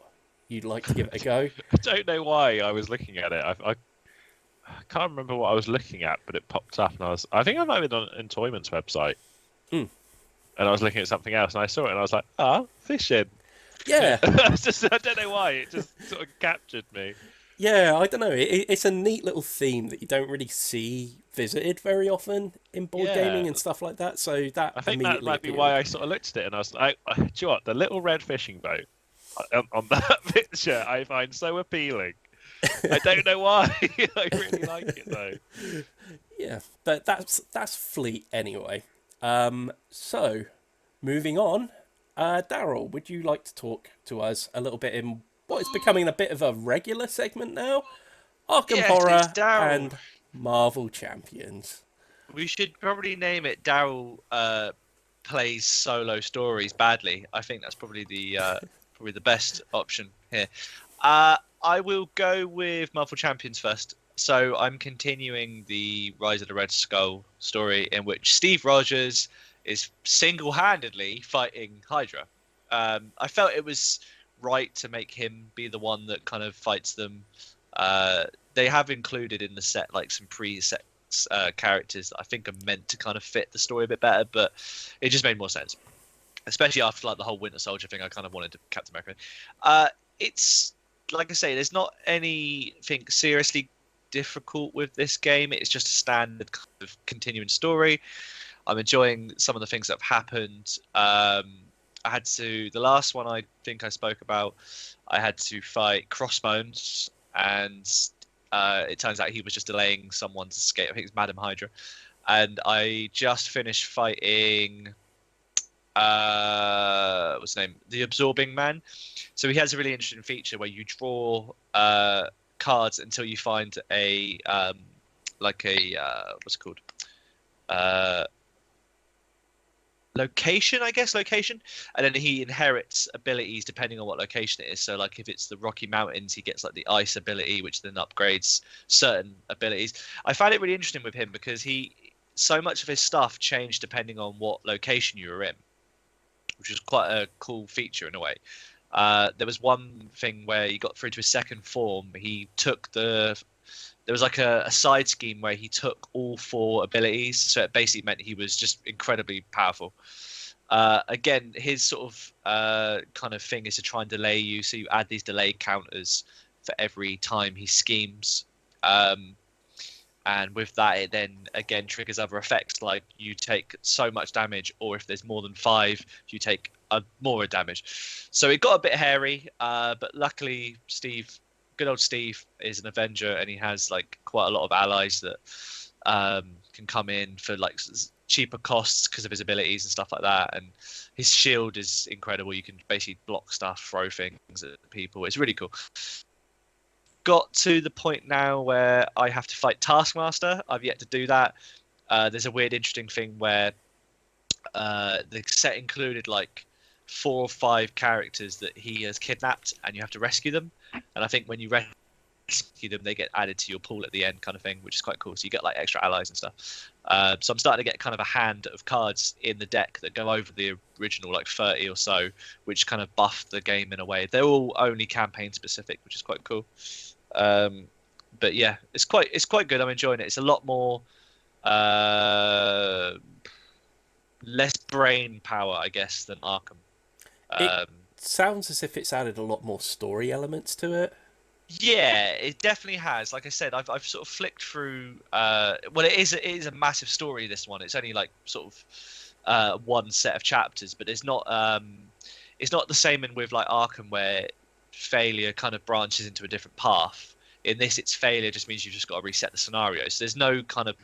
you'd like to give it a go. I don't know why I was looking at it. I can't remember what I was looking at, but it popped up, and I think I might have been on Entoyment's website. Mm. And I was looking at something else, and I saw it, and I was like, fishing. Yeah. I don't know why. It just sort of captured me. Yeah, I don't know. It's a neat little theme that you don't really see visited very often in board gaming and stuff like that. So that I think that might be why I sort of looked at it, and I was like, do you know what? The little red fishing boat on that picture I find so appealing. I don't know why. I really like it though. Yeah, but that's Fleet anyway. So moving on, Daryl, would you like to talk to us a little bit in what is becoming a bit of a regular segment now? Arkham Yes, it's Horror Daryl. and Marvel Champions. We should probably name it Daryl plays solo stories badly. I think that's probably the best option here. I will go with Marvel Champions first. So I'm continuing the Rise of the Red Skull story in which Steve Rogers is single-handedly fighting Hydra. I felt it was right to make him be the one that kind of fights them. They have included in the set like some preset characters that I think are meant to kind of fit the story a bit better, but it just made more sense, especially after like the whole Winter Soldier thing. I kind of wanted to Captain America. It's like I say, there's not anything seriously difficult with this game. It's just a standard kind of continuing story. I'm enjoying some of the things that have happened. I had to the last one I think I spoke about. I had to fight Crossbones, and it turns out he was just delaying someone's escape. I think it's Madam Hydra, and I just finished fighting. What's his name? The Absorbing Man. So he has a really interesting feature where you draw cards until you find a what's it called? Location, I guess, location, and then he inherits abilities depending on what location it is. So like if it's the Rocky Mountains, he gets like the ice ability, which then upgrades certain abilities. I find it really interesting with him because so much of his stuff changed depending on what location you were in, which is quite a cool feature in a way. There was one thing where he got through to his second form. There was like a side scheme where he took all 4 abilities, so it basically meant he was just incredibly powerful. Again, his sort of kind of thing is to try and delay you, so you add these delay counters for every time he schemes. And with that, it then again triggers other effects, like you take so much damage, or if there's more than 5, you take more damage. So it got a bit hairy, but luckily good old Steve is an Avenger, and he has like quite a lot of allies that can come in for like cheaper costs because of his abilities and stuff like that. And his shield is incredible. You can basically block stuff, throw things at people. It's really cool. Got to the point now where I have to fight Taskmaster. I've yet to do that. There's a weird, interesting thing where the set included like 4 or 5 characters that he has kidnapped, and you have to rescue them. And I think when you rescue them, they get added to your pool at the end, kind of thing, which is quite cool. So you get like extra allies and stuff. So I'm starting to get kind of a hand of cards in the deck that go over the original like 30 or so, which kind of buff the game in a way. They're all only campaign specific, which is quite cool. But yeah, it's quite good. I'm enjoying it. It's a lot more less brain power, I guess, than Arkham. It sounds as if it's added a lot more story elements to it. Yeah, it definitely has. Like I said, I've sort of flicked through. Well, it is a massive story. This one, it's only like sort of one set of chapters, but it's not the same with like Arkham where failure kind of branches into a different path. In this, it's failure just means you've just got to reset the scenario. So there's no kind of.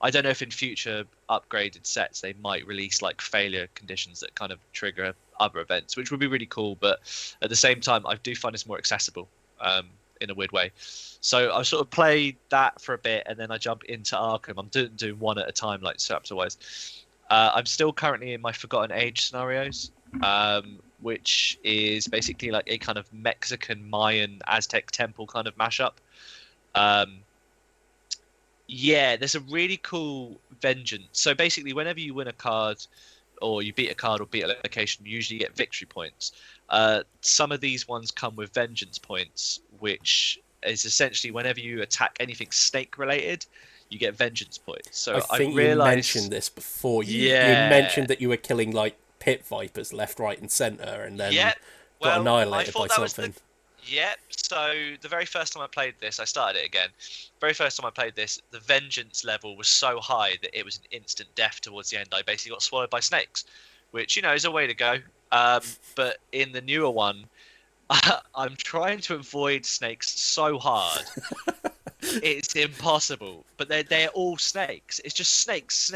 I don't know if in future upgraded sets they might release like failure conditions that kind of trigger other events, which would be really cool. But at the same time, I do find this more accessible in a weird way. So I sort of play that for a bit, and then I jump into Arkham. I'm doing one at a time, like chapter wise. I'm still currently in my Forgotten Age scenarios, which is basically like a kind of Mexican, Mayan, Aztec temple kind of mashup. Yeah, there's a really cool vengeance. So basically, whenever you win a card, or you beat a card or beat a location, you usually get victory points. Some of these ones come with vengeance points, which is essentially whenever you attack anything snake related, you get vengeance points. So I think you mentioned this before. You mentioned that you were killing like pit vipers left, right, and centre, and then got annihilated by something. Yep. So the very first time I played this, I started it again. Very first time I played this, the vengeance level was so high that it was an instant death towards the end. I basically got swallowed by snakes, which, you know, is a way to go. But in the newer one, I'm trying to avoid snakes so hard. It's impossible. But they're all snakes. It's just snakes.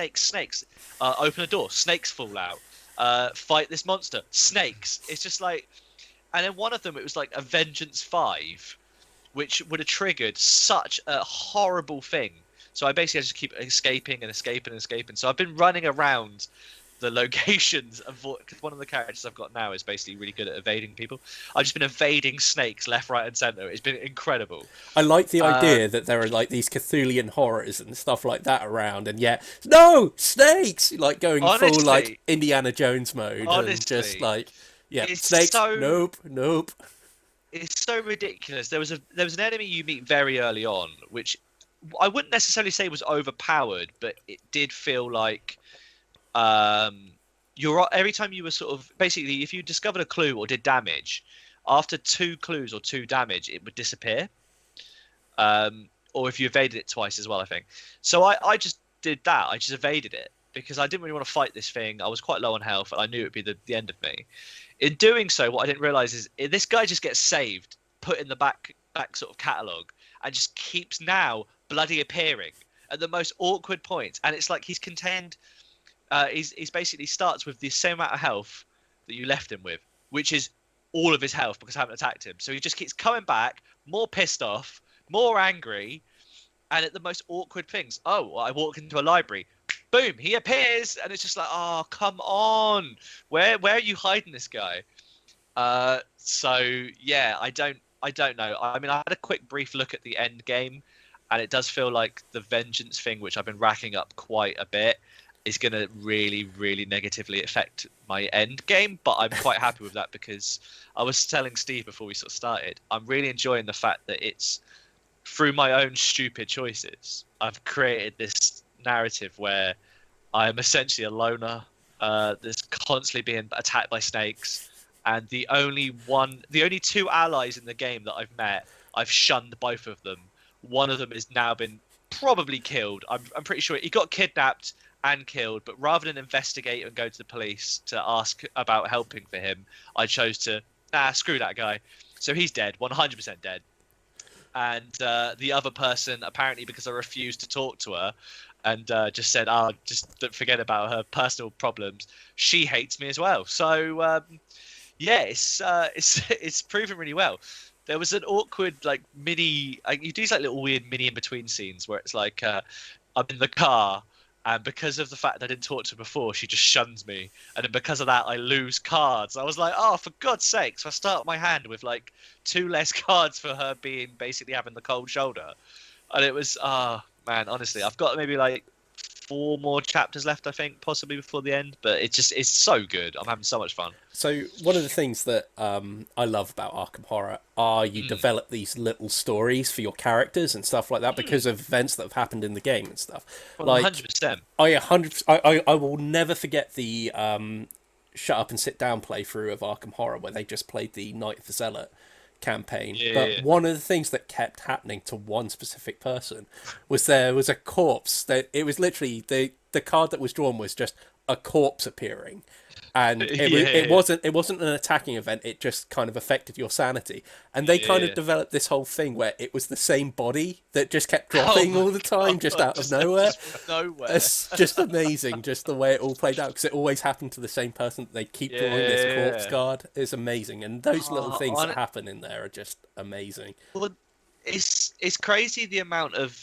Open a door, snakes fall out. fight this monster, snakes. It's just like, and then one of them, it was like a Vengeance 5, which would have triggered such a horrible thing. So I basically just keep escaping and escaping and escaping. So I've been running around the locations, because one of the characters I've got now is basically really good at evading people. I've just been evading snakes left, right, and centre. It's been incredible. I like the idea that there are like these Cthulhian horrors and stuff like that around, and yet no snakes, like going full like Indiana Jones mode, and just like snakes. Nope. It's so ridiculous. There was an enemy you meet very early on, which I wouldn't necessarily say was overpowered, but it did feel like every time you were sort of basically, if you discovered a clue or did damage, after 2 clues or 2 damage, it would disappear. Or if you evaded it twice as well, I think. So I just did that. I just evaded it because I didn't really want to fight this thing. I was quite low on health, and I knew it would be the end of me. In doing so, what I didn't realize is this guy just gets saved, put in the back sort of catalogue, and just keeps now bloody appearing at the most awkward points. And it's like he's contained. He's basically starts with the same amount of health that you left him with, which is all of his health because I haven't attacked him. So he just keeps coming back, more pissed off, more angry, and at the most awkward things. Oh, well, I walk into a library, boom, he appears, and it's just like, oh, come on, where are you hiding this guy? So yeah, I don't know. I mean, I had a quick brief look at the end game, and it does feel like the vengeance thing, which I've been racking up quite a bit, is going to really, really negatively affect my end game. But I'm quite happy with that because I was telling Steve before we sort of started, I'm really enjoying the fact that it's through my own stupid choices, I've created this narrative where I'm essentially a loner that's constantly being attacked by snakes. And the only 2 allies in the game that I've met, I've shunned both of them. One of them has now been probably killed. I'm pretty sure he got kidnapped and killed, but rather than investigate and go to the police to ask about helping for him, I chose to screw that guy. So he's dead, 100% dead. And the other person, apparently because I refused to talk to her and just said, just don't forget about her personal problems, she hates me as well. So yeah, it's proven really well. There was an awkward like mini, you do these like little weird mini in between scenes where it's like I'm in the car, and because of the fact that I didn't talk to her before, she just shuns me, and then because of that I lose cards. I was like, oh, for God's sake. So I start my hand with like 2 less cards for her being basically having the cold shoulder. And it was man, honestly, I've got maybe like 4 more chapters left, I think, possibly before the end, but it's so good. I'm having so much fun. So one of the things that I love about Arkham Horror are you develop these little stories for your characters and stuff like that because of events that have happened in the game and stuff. Well, like 100%. I will never forget the shut up and sit down playthrough of Arkham Horror where they just played the Night of the Zealot campaign. But one of the things that kept happening to one specific person was there was a corpse that it was literally the card that was drawn was just a corpse appearing, and it wasn't an attacking event, it just kind of affected your sanity, and they kind of developed this whole thing where it was the same body that just kept dropping all the time, just out of nowhere. It's just amazing, just the way it all played out, because it always happened to the same person. They keep drawing this corpse card. It's amazing, and those little things that happen in there are just amazing. Well, it's crazy the amount of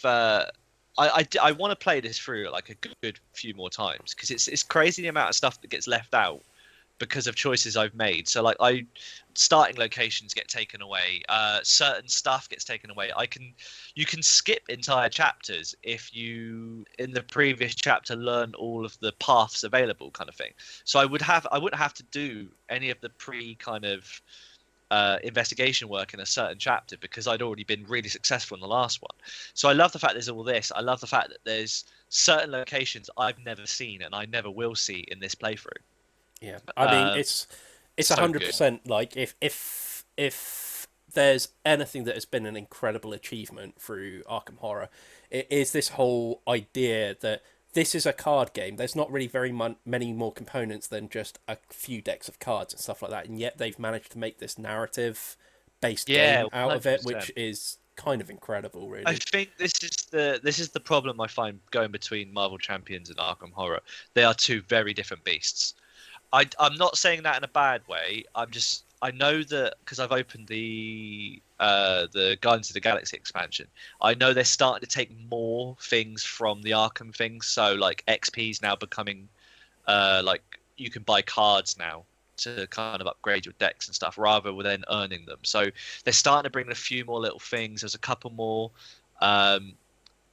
I want to play this through like a good few more times because it's crazy the amount of stuff that gets left out because of choices I've made. So like starting locations get taken away, certain stuff gets taken away. You can skip entire chapters if you in the previous chapter learn all of the paths available, kind of thing. So I wouldn't have to do any of the kind of investigation work in a certain chapter because I'd already been really successful in the last one. So I love the fact there's all this. I love the fact that there's certain locations I've never seen and I never will see in this playthrough. Yeah, I mean it's 100% like if there's anything that has been an incredible achievement through Arkham Horror, it is this whole idea that this is a card game. There's not really very many more components than just a few decks of cards and stuff like that, and yet they've managed to make this narrative-based game out 100%. Of it, which is kind of incredible, really. I think this is the problem I find going between Marvel Champions and Arkham Horror. They are 2 very different beasts. I'm not saying that in a bad way. I know that because I've opened the Guardians of the Galaxy expansion. I know they're starting to take more things from the Arkham things. So like XP's now becoming like you can buy cards now to kind of upgrade your decks and stuff rather than earning them. So they're starting to bring a few more little things. There's a couple more. Um,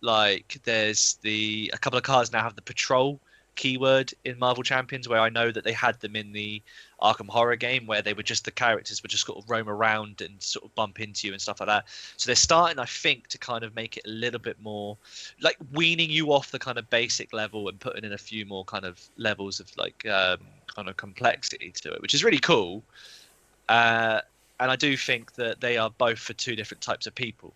like there's a couple of cards now have the patrol keyword in Marvel Champions, where I know that they had them in the Arkham Horror game, where they were just the characters would just sort of roam around and sort of bump into you and stuff like that. So they're starting, I think, to kind of make it a little bit more like weaning you off the kind of basic level and putting in a few more kind of levels of like kind of complexity to it, which is really cool. And I do think that they are both for two different types of people.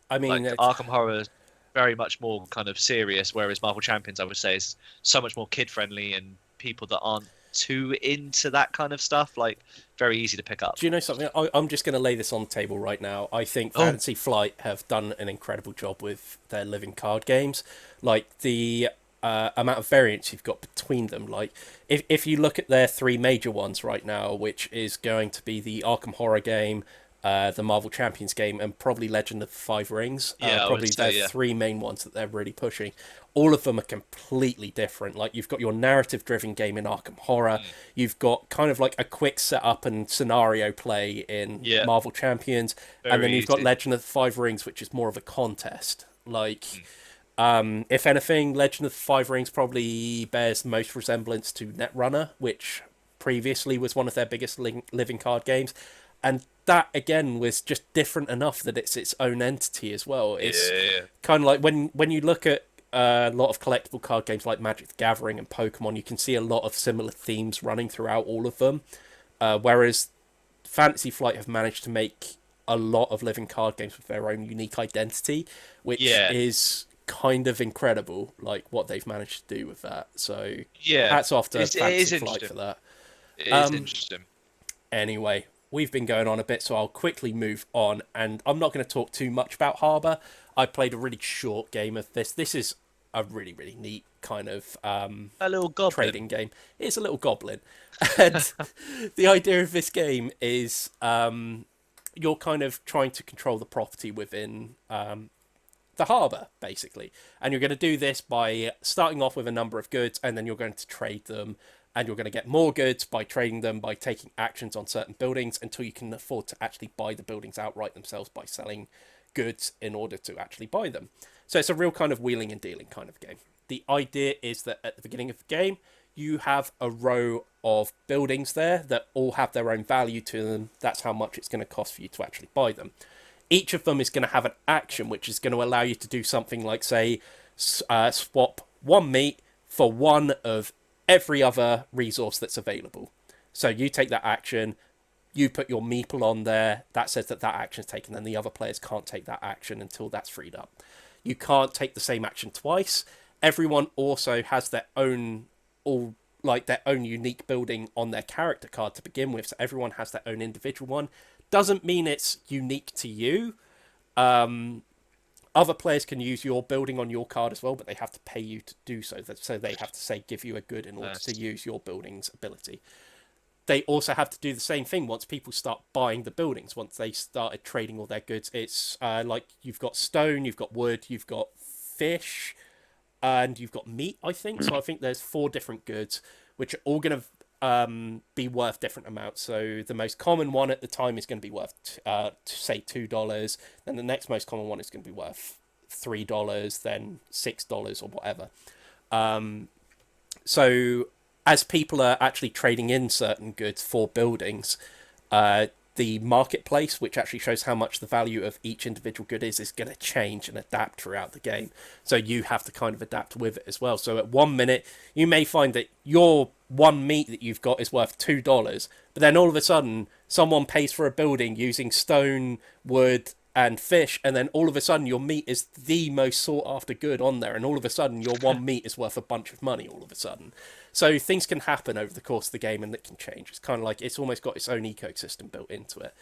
I mean, Like Arkham Horror is very much more kind of serious, whereas Marvel Champions, I would say, is so much more kid friendly and people that aren't too into that kind of stuff, like very easy to pick up. do you know something? I'm just going to lay this on the table right now. I think Oh. Fantasy Flight have done an incredible job with their living card games. Like the amount of variance you've got between them. Like if you look at their three major ones right now, which is going to be the Arkham Horror game, the Marvel Champions game, and probably Legend of the Five Rings. Yeah, I would Probably say, their yeah. three main ones that they're really pushing. All of them are completely different. Like you've got your narrative-driven game in Arkham Horror. You've got kind of like a quick setup and scenario play in Yeah. Marvel Champions, and Very then you've got easy. Legend of the Five Rings, which is more of a contest. Like, if anything, Legend of the Five Rings probably bears most resemblance to Netrunner, which previously was one of their biggest living card games, and that again was just different enough that it's its own entity as well. It's Yeah. kind of like when you look at a lot of collectible card games like Magic the Gathering and Pokemon, you can see a lot of similar themes running throughout all of them. Whereas Fantasy Flight have managed to make a lot of living card games with their own unique identity, which Yeah. is kind of incredible, like what they've managed to do with that. So Yeah. hats off to It is Fantasy Flight interesting. for that. It is Um, interesting. Anyway, we've been going on a bit, so I'll quickly move on, and I'm not going to talk too much about Harbour. I played a really short game of this. This is a really, really neat kind of A little goblin. trading game. It's a little goblin. And the idea of this game is you're kind of trying to control the property within the harbour, basically. And you're going to do this by starting off with a number of goods, and then you're going to trade them. And you're going to get more goods by trading them, by taking actions on certain buildings, until you can afford to actually buy the buildings outright themselves by selling goods in order to actually buy them. So it's a real kind of wheeling and dealing kind of game. The idea is that at the beginning of the game, you have a row of buildings there that all have their own value to them. That's how much it's going to cost for you to actually buy them. Each of them is going to have an action which is going to allow you to do something like, say, swap one meat for one of every other resource that's available. So you take that action, you put your meeple on there, that says that that action is taken, and the other players can't take that action until that's freed up. You can't take the same action twice. Everyone also has their own their own unique building on their character card to begin with, so everyone has their own individual one. Doesn't mean it's unique to you. Other players can use your building on your card as well, but they have to pay you to do so. So they have to, say, give you a good in order to use your building's ability. They also have to do the same thing once people start buying the buildings. Once they started trading all their goods, it's like you've got stone, you've got wood, you've got fish, and you've got meat, I think. So I think there's 4 different goods, which are all going to be worth different amounts. So the most common one at the time is going to be worth, say, $2. Then the next most common one is going to be worth $3, then $6 or whatever. So as people are actually trading in certain goods for buildings, the marketplace, which actually shows how much the value of each individual good is going to change and adapt throughout the game. So you have to kind of adapt with it as well. So at 1 minute, you may find that your one meat that you've got is worth $2, but then all of a sudden, someone pays for a building using stone, wood, and fish, and then all of a sudden your meat is the most sought after good on there, and all of a sudden your one meat is worth a bunch of money all of a sudden. So things can happen over the course of the game, and it can change. It's kind of like it's almost got its own ecosystem built into it.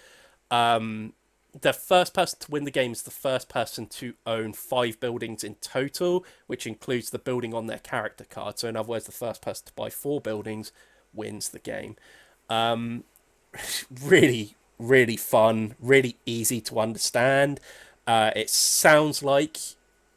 The first person to win the game is the first person to own 5 buildings in total, which includes the building on their character card. So in other words, the first person to buy 4 buildings wins the game. Really, really fun, really easy to understand. It sounds like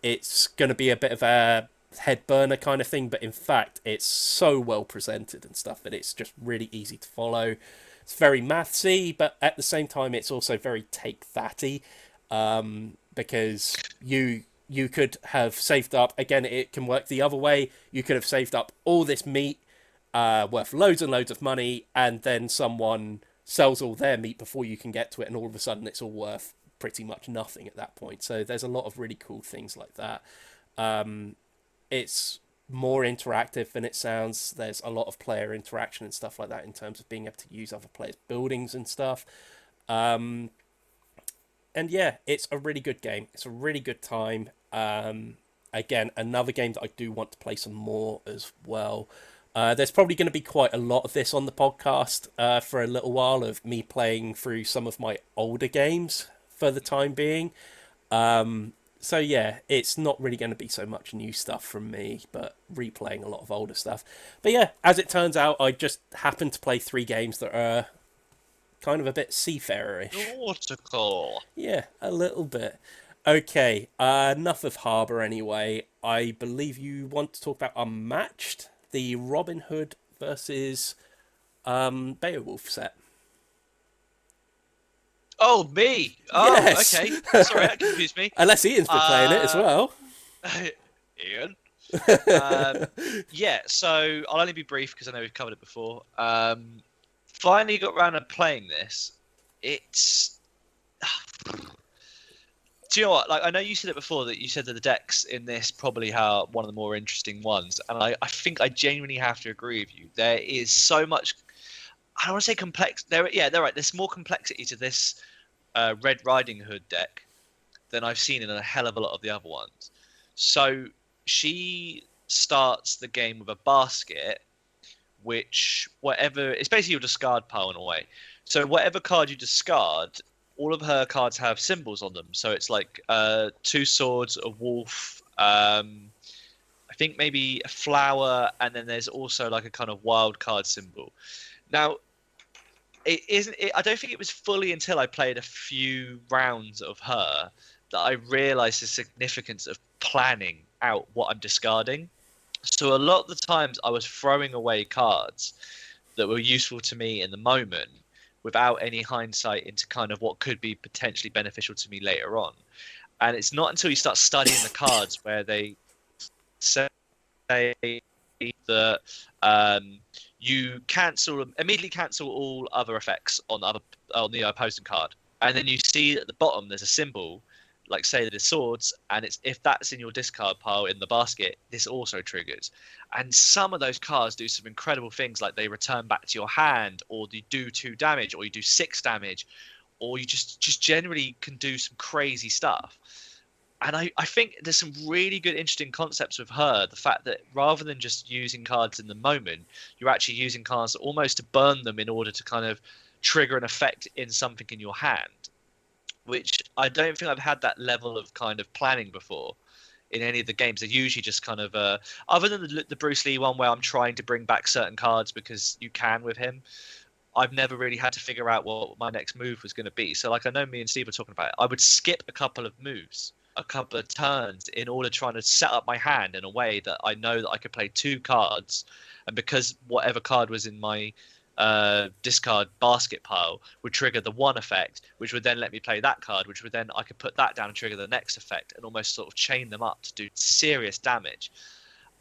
it's going to be a bit of a head burner kind of thing, but in fact, it's so well presented and stuff that it's just really easy to follow. It's very mathsy, but at the same time, it's also very take thatty, because you could have saved up. Again, it can work the other way. You could have saved up all this meat, worth loads and loads of money, and then someone sells all their meat before you can get to it, and all of a sudden it's all worth pretty much nothing at that point. So there's a lot of really cool things like that. It's more interactive than it sounds. There's a lot of player interaction and stuff like that in terms of being able to use other players' buildings and stuff. And yeah, it's a really good game. It's a really good time. Again, another game that I do want to play some more as well. There's probably going to be quite a lot of this on the podcast for a little while, of me playing through some of my older games for the time being. So yeah, it's not really going to be so much new stuff from me, but replaying a lot of older stuff. But yeah, as it turns out, I just happened to play 3 games that are kind of a bit seafarerish. Nautical. Yeah, a little bit. Okay, enough of Harbour anyway. I believe you want to talk about Unmatched, the Robin Hood versus Beowulf set. Oh, me. Oh, Yes. okay. Sorry, that confused me. Unless Ian's been playing it as well. Ian. Yeah, so I'll only be brief because I know we've covered it before. Finally got around to playing this. It's... Do you know what? Like, I know you said it before, that you said that the decks in this probably are one of the more interesting ones, and I think I genuinely have to agree with you. There is so much... I don't want to say complex. They're right. There's more complexity to this Red Riding Hood deck than I've seen in a hell of a lot of the other ones. So she starts the game with a basket, which it's basically your discard pile in a way. So whatever card you discard, all of her cards have symbols on them. So it's like 2 swords, a wolf, I think maybe a flower, and then there's also like a kind of wild card symbol. Now, I don't think it was fully until I played a few rounds of her that I realised the significance of planning out what I'm discarding. So a lot of the times I was throwing away cards that were useful to me in the moment without any hindsight into kind of what could be potentially beneficial to me later on. And it's not until you start studying the cards where they say that you immediately cancel all other effects on the opposing card, and then you see at the bottom there's a symbol, like say that it's swords, and if that's in your discard pile in the basket, this also triggers. And some of those cards do some incredible things, like they return back to your hand, or you do 2 damage, or you do 6 damage, or you just generally can do some crazy stuff. And I think there's some really good, interesting concepts with her. The fact that rather than just using cards in the moment, you're actually using cards almost to burn them in order to kind of trigger an effect in something in your hand, which I don't think I've had that level of kind of planning before in any of the games. They're usually just kind of, other than the Bruce Lee one where I'm trying to bring back certain cards because you can with him, I've never really had to figure out what my next move was going to be. So like I know me and Steve were talking about it, I would skip a couple of moves, a couple of turns, in order trying to set up my hand in a way that I know that I could play 2 cards, and because whatever card was in my discard basket pile would trigger the one effect, which would then let me play that card, which would then I could put that down and trigger the next effect, and almost sort of chain them up to do serious damage.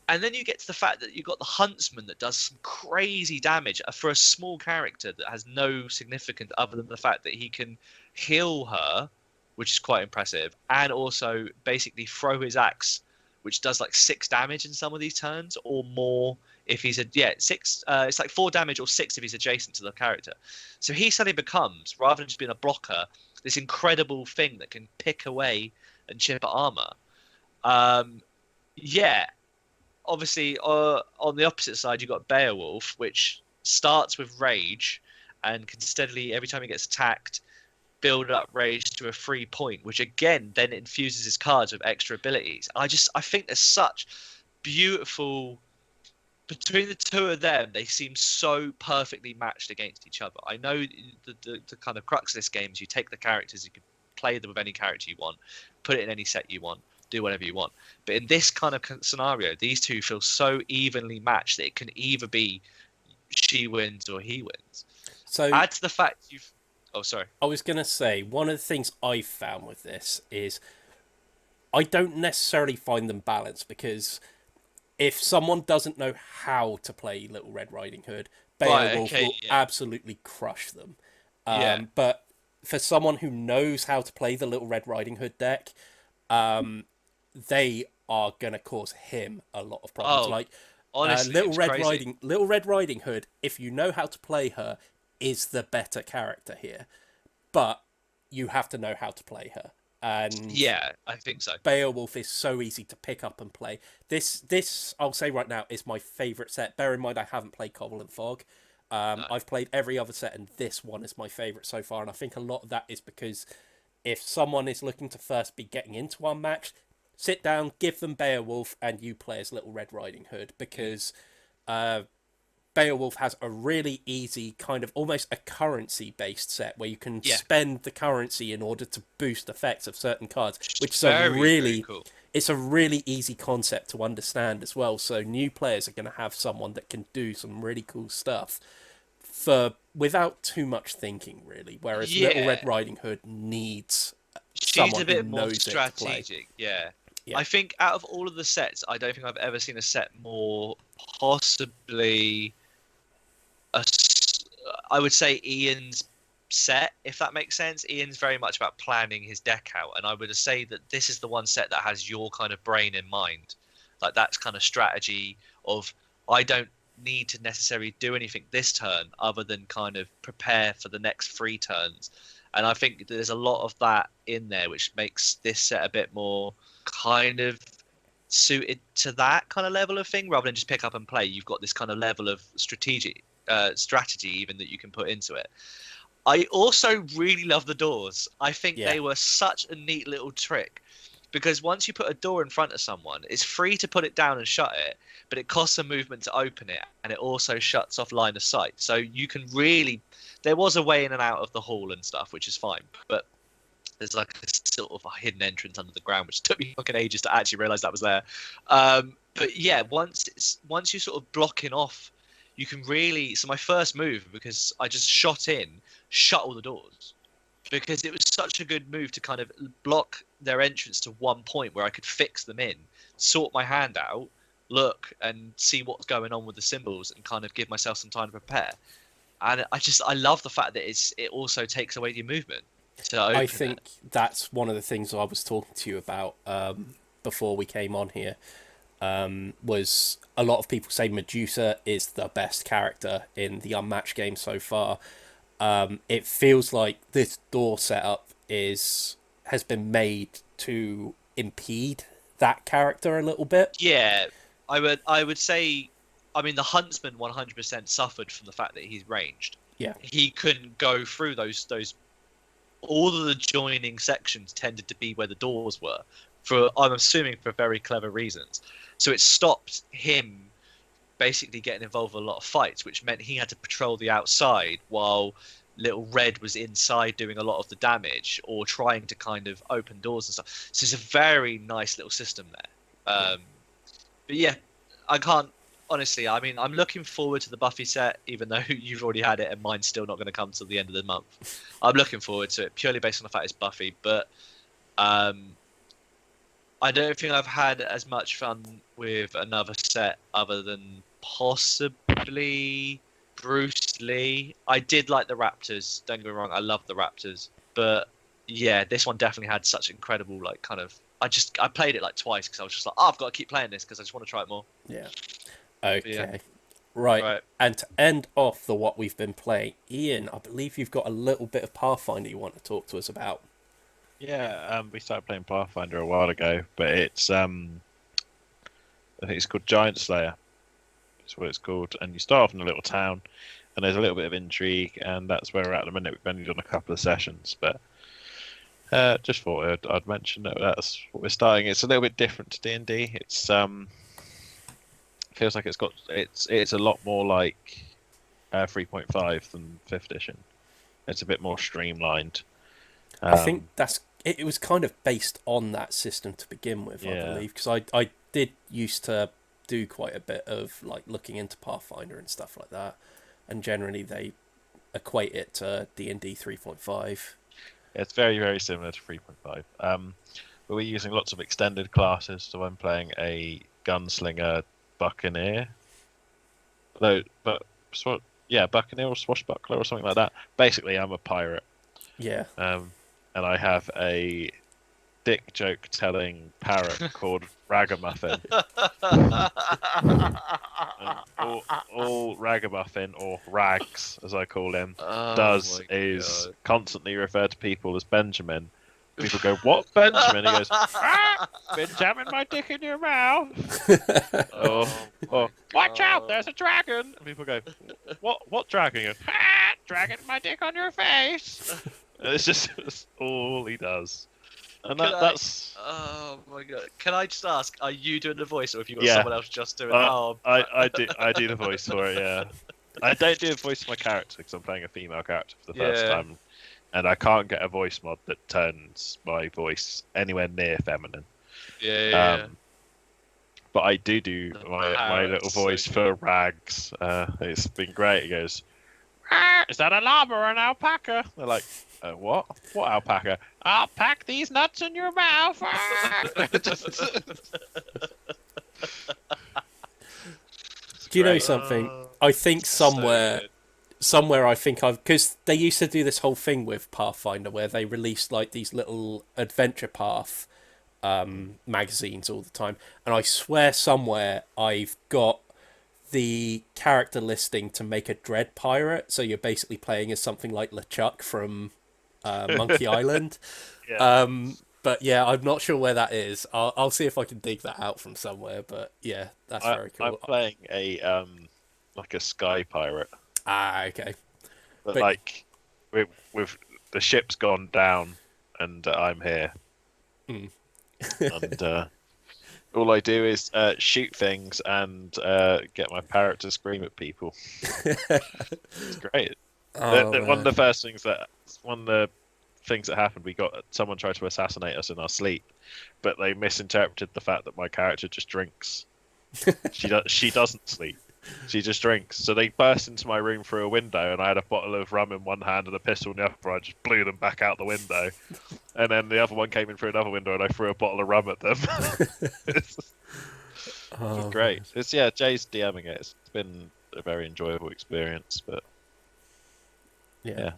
And then you get to the fact that you've got the Huntsman that does some crazy damage for a small character that has no significance other than the fact that he can heal her, which is quite impressive, and also basically throw his axe, which does like 6 damage in some of these turns, or more if he's 6. It's like 4 damage or 6 if he's adjacent to the character. So he suddenly becomes, rather than just being a blocker, this incredible thing that can pick away and chip at armor. Obviously, on the opposite side, you've got Beowulf, which starts with rage and can steadily, every time he gets attacked, build up rage to a 3 point, which again then infuses his cards with extra abilities. I think there's such beautiful between the two of them, they seem so perfectly matched against each other. I know the kind of crux of this game is you take the characters, you can play them with any character you want, put it in any set you want, do whatever you want. But in this kind of scenario, these two feel so evenly matched that it can either be she wins or he wins. So Add to the fact you've... Oh, sorry. I was going to say, one of the things I've found with this is I don't necessarily find them balanced, because if someone doesn't know how to play Little Red Riding Hood, Beowulf will absolutely crush them. But for someone who knows how to play the Little Red Riding Hood deck, they are going to cause him a lot of problems. Honestly, Little Red Riding Hood, if you know how to play her, is the better character here. But you have to know how to play her. And yeah, I think so. Beowulf is so easy to pick up and play. This I'll say right now is my favourite set. Bear in mind I haven't played Cobble and Fog. No. I've played every other set, and this one is my favourite so far. And I think a lot of that is because if someone is looking to first be getting into Unmatched, sit down, give them Beowulf, and you play as Little Red Riding Hood, because Beowulf has a really easy kind of almost a currency based set where you can spend the currency in order to boost effects of certain cards, which is very cool. It's a really easy concept to understand as well. So new players are going to have someone that can do some really cool stuff without too much thinking, really. Whereas Little Red Riding Hood needs someone who knows strategic. It to play. Yeah. I think out of all of the sets, I don't think I've ever seen a set more possibly... I would say Ian's set, if that makes sense. Ian's very much about planning his deck out, and I would say that this is the one set that has your kind of brain in mind. Like, that's kind of strategy of, I don't need to necessarily do anything this turn other than kind of prepare for the next 3 turns. And I think there's a lot of that in there, which makes this set a bit more kind of suited to that kind of level of thing, rather than just pick up and play. You've got this kind of level of strategy even that you can put into it. I also really love the doors. I think they were such a neat little trick, because once you put a door in front of someone, it's free to put it down and shut it, but it costs a movement to open it, and it also shuts off line of sight. So you can really... There was a way in and out of the hall and stuff, which is fine, but there's like a sort of a hidden entrance under the ground, which took me fucking ages to actually realise that was there. But yeah, once you're sort of blocking off, you can really... So my first move, because I just shut all the doors, because it was such a good move to kind of block their entrance to one point where I could fix them in, sort my hand out, look and see what's going on with the symbols, and kind of give myself some time to prepare. And I love the fact that it also takes away your movement to open I think that's one of the things I was talking to you about before we came on here. Was a lot of people say Medusa is the best character in the Unmatched game so far. It feels like this door setup has been made to impede that character a little bit. Yeah, I would say, I mean, the Huntsman 100% suffered from the fact that he's ranged. Yeah, he couldn't go through those. All of the joining sections tended to be where the doors were, I'm assuming for very clever reasons. So it stopped him basically getting involved in a lot of fights, which meant he had to patrol the outside while Little Red was inside doing a lot of the damage or trying to kind of open doors and stuff. So it's a very nice little system there. But yeah, I can't... Honestly, I mean, I'm looking forward to the Buffy set, even though you've already had it and mine's still not going to come till the end of the month. I'm looking forward to it, purely based on the fact it's Buffy, but I don't think I've had as much fun with another set other than possibly Bruce Lee. I did like the Raptors, don't get me wrong, I love the Raptors, but yeah, this one definitely had such incredible, like, kind of... I played it like twice because I was just like, I've got to keep playing this because I just want to try it more. Yeah. Okay. Right. And to end off the what we've been playing, Ian, I believe you've got a little bit of Pathfinder you want to talk to us about. Yeah, we started playing Pathfinder a while ago, but it's I think it's called Giant Slayer. That's what it's called. And you start off in a little town, and there's a little bit of intrigue, and that's where we're at the minute. We've only done a couple of sessions, but just thought I'd mention that that's what we're starting. It's a little bit different to D&D. It's feels like it's a lot more like 3.5 than 5th edition. It's a bit more streamlined. I think it was kind of based on that system to begin with, I Yeah. believe, because I did used to do quite a bit of like looking into Pathfinder and stuff like that, and generally they equate it to D&D 3.5. It's very, very similar to 3.5. But we're using lots of extended classes, so I'm playing a gunslinger buccaneer. Buccaneer or swashbuckler or something like that. Basically, I'm a pirate. Yeah. And I have a dick joke telling parrot called Ragamuffin. All Ragamuffin, or Rags as I call him, is constantly refer to people as Benjamin. People go, "What, Benjamin?" He goes, "Been jamming my dick in your mouth." or "Watch out, there's a dragon." And people go, "What dragon?" He goes, "Dragging my dick on your face." And that's all he does. And that's. Oh my god! Can I just ask, are you doing the voice, or have you got Yeah. someone else just doing? I do the voice for it. Yeah, I don't do the voice for my character because I'm playing a female character for the first time, and I can't get a voice mod that turns my voice anywhere near feminine. Yeah. But I do my little voice for Rags. It's been great. He goes, "Is that a llama or an alpaca?" They're like, "What? What alpaca?" "I'll pack these nuts in your mouth." Do you know something? I think somewhere I think because they used to do this whole thing with Pathfinder where they released like these little adventure path magazines all the time, and I swear somewhere I've got the character listing to make a dread pirate, so you're basically playing as something like LeChuck from Monkey Island. Yeah. But yeah, I'm not sure where that is. I'll see if I can dig that out from somewhere. But yeah, that's very cool. I'm playing a like a sky pirate. Okay. But like with the ship's gone down and I'm here. And all I do is shoot things and get my parrot to scream at people. It's great. One of the things that happened, we got someone tried to assassinate us in our sleep, but they misinterpreted the fact that my character just drinks. She doesn't sleep. She just drinks. So they burst into my room through a window, and I had a bottle of rum in one hand and a pistol in the other. I just blew them back out the window, and then the other one came in through another window, and I threw a bottle of rum at them. It's great. Jay's DMing it. It's been a very enjoyable experience, but yeah.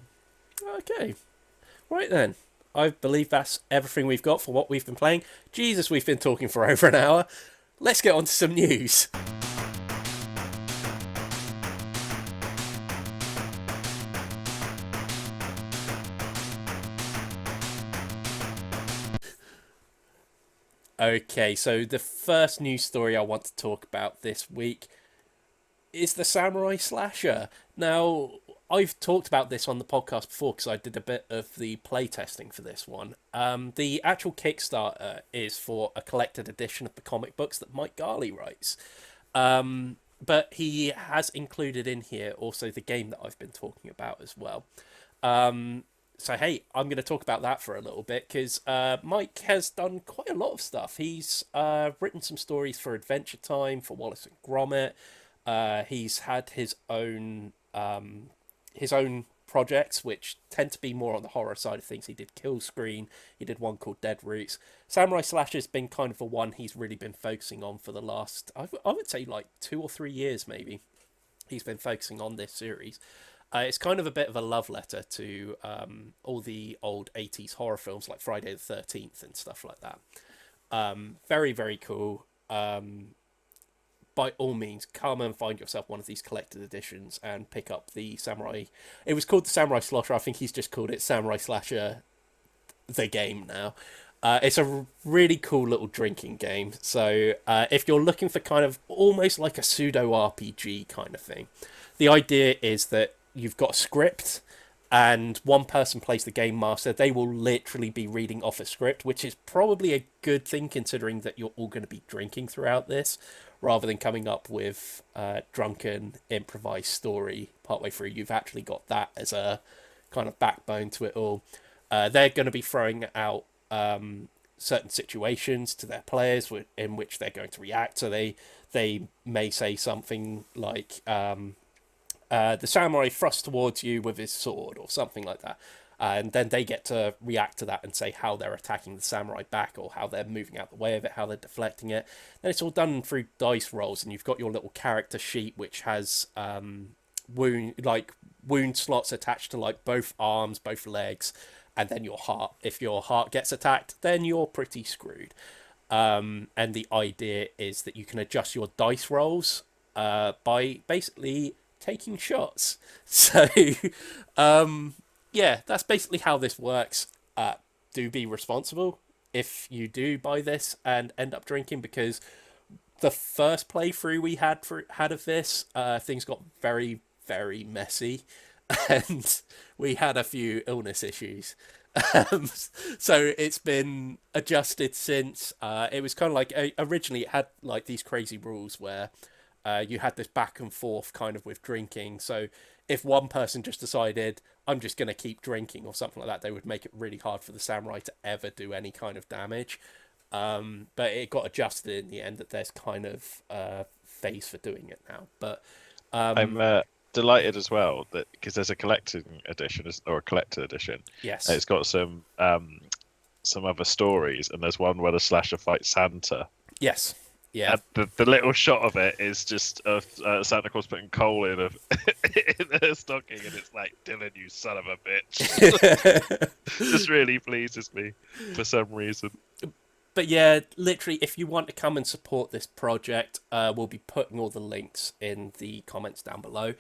Okay. Right then. I believe that's everything we've got for what we've been playing. Jesus, we've been talking for over an hour. Let's get on to some news. Okay, so the first news story I want to talk about this week is the Samurai Slasher. Now, I've talked about this on the podcast before because I did a bit of the playtesting for this one. The actual Kickstarter is for a collected edition of the comic books that Mike Garley writes. But he has included in here also the game that I've been talking about as well. So, hey, I'm going to talk about that for a little bit because Mike has done quite a lot of stuff. He's written some stories for Adventure Time, for Wallace and Gromit. He's had his own projects, which tend to be more on the horror side of things. He did Kill Screen. He did one called Dead Roots. Samurai Slasher has been kind of the one he's really been focusing on for the last, I would say, like 2 or 3 years, maybe. He's been focusing on this series. It's kind of a bit of a love letter to all the old 80s horror films like Friday the 13th and stuff like that. Very, very cool. By all means, come and find yourself one of these collected editions and pick up the Samurai. It was called the Samurai Slasher. I think he's just called it Samurai Slasher, the game now. It's a really cool little drinking game. So if you're looking for kind of almost like a pseudo RPG kind of thing, the idea is that you've got a script and one person plays the game master, they will literally be reading off a script, which is probably a good thing considering that you're all going to be drinking throughout this, rather than coming up with drunken improvised story partway through. You've actually got that as a kind of backbone to it all. They're going to be throwing out certain situations to their players in which they're going to react. So they may say something like, the samurai thrusts towards you with his sword or something like that. And then they get to react to that and say how they're attacking the samurai back, or how they're moving out the way of it, how they're deflecting it. Then it's all done through dice rolls, and you've got your little character sheet which has wound slots attached to like both arms, both legs, and then your heart. If your heart gets attacked, then you're pretty screwed. And the idea is that you can adjust your dice rolls by basically taking shots. So, yeah, that's basically how this works. Do be responsible if you do buy this and end up drinking, because the first playthrough we had of this, things got very, very messy, and we had a few illness issues. So it's been adjusted since. It was kind of like, originally it had like these crazy rules where you had this back and forth kind of with drinking. So if one person just decided, I'm just going to keep drinking or something like that, they would make it really hard for the samurai to ever do any kind of damage. But it got adjusted in the end that there's kind of phase for doing it now. But I'm delighted as well that because there's a collecting edition or a collector edition. yes, And it's got some other stories, and there's one where the slasher fights Santa. yes, yeah. And the little shot of it is just of Santa Claus putting coal in a stocking, and it's like, Dylan, you son of a bitch. Just really pleases me for some reason. But yeah, literally, if you want to come and support this project, we'll be putting all the links in the comments down below.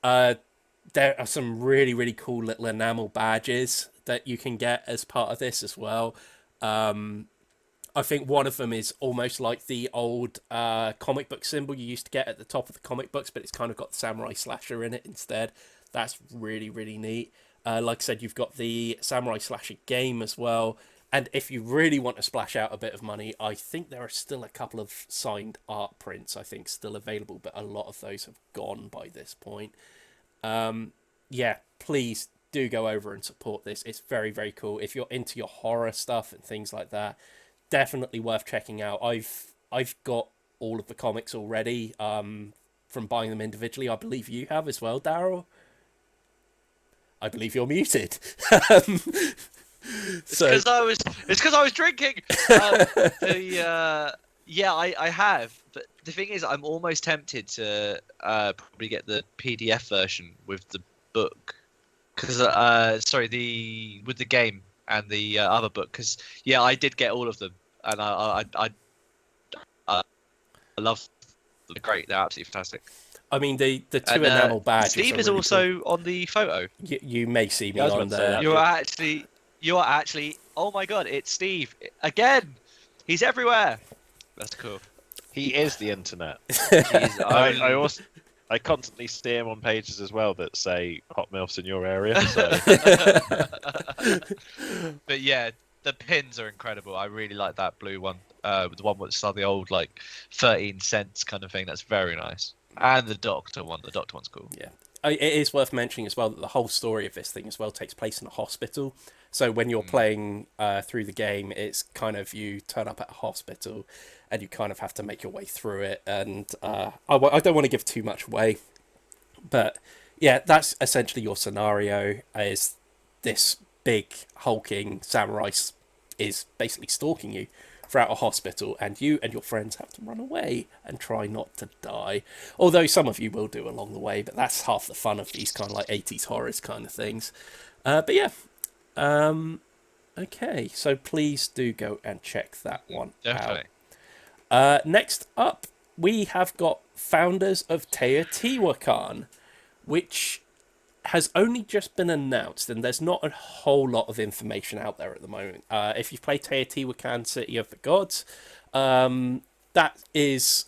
There are some really, really cool little enamel badges that you can get as part of this as well. I think one of them is almost like the old comic book symbol you used to get at the top of the comic books, but it's kind of got the samurai slasher in it instead. That's really, really neat. Like I said, you've got the samurai slasher game as well. And if you really want to splash out a bit of money, I think there are still a couple of signed art prints, I think, still available, but a lot of those have gone by this point. Yeah, please do go over and support this. It's very, very cool. If you're into your horror stuff and things like that, definitely worth checking out. I've got all of the comics already from buying them individually. I believe you have as well, Daryl. I believe you're muted. It's because I was drinking. Yeah, I have, but the thing is, I'm almost tempted to probably get the PDF version with the book, because with the game and the other book, because yeah, I did get all of them, and I love them. They're great. They're absolutely fantastic. I mean, the two enamel badges. Steve are is really also cool. on the photo. You may see me Yeah, I was on about to say there. that. You are actually. Oh my god, it's Steve again. He's everywhere. That's cool. He is the internet. He's I constantly see him on pages as well that say hot milfs in your area. So. But yeah, the pins are incredible. I really like that blue one. The one with the old like 13 cents kind of thing. That's very nice. And the Doctor one. The Doctor one's cool. Yeah. It is worth mentioning as well that the whole story of this thing as well takes place in a hospital. So when you're playing through the game, it's kind of you turn up at a hospital and you kind of have to make your way through it. And I don't want to give too much away, but yeah, that's essentially your scenario. Is this big hulking samurai is basically stalking you throughout a hospital, and you and your friends have to run away and try not to die. Although some of you will do along the way, but that's half the fun of these kind of like 80s horrors kind of things. But yeah. Okay, so please do go and check that one out. Next up, we have got Founders of Teotihuacan, which has only just been announced, and there's not a whole lot of information out there at the moment. If you've played Teotihuacan City of the Gods, that is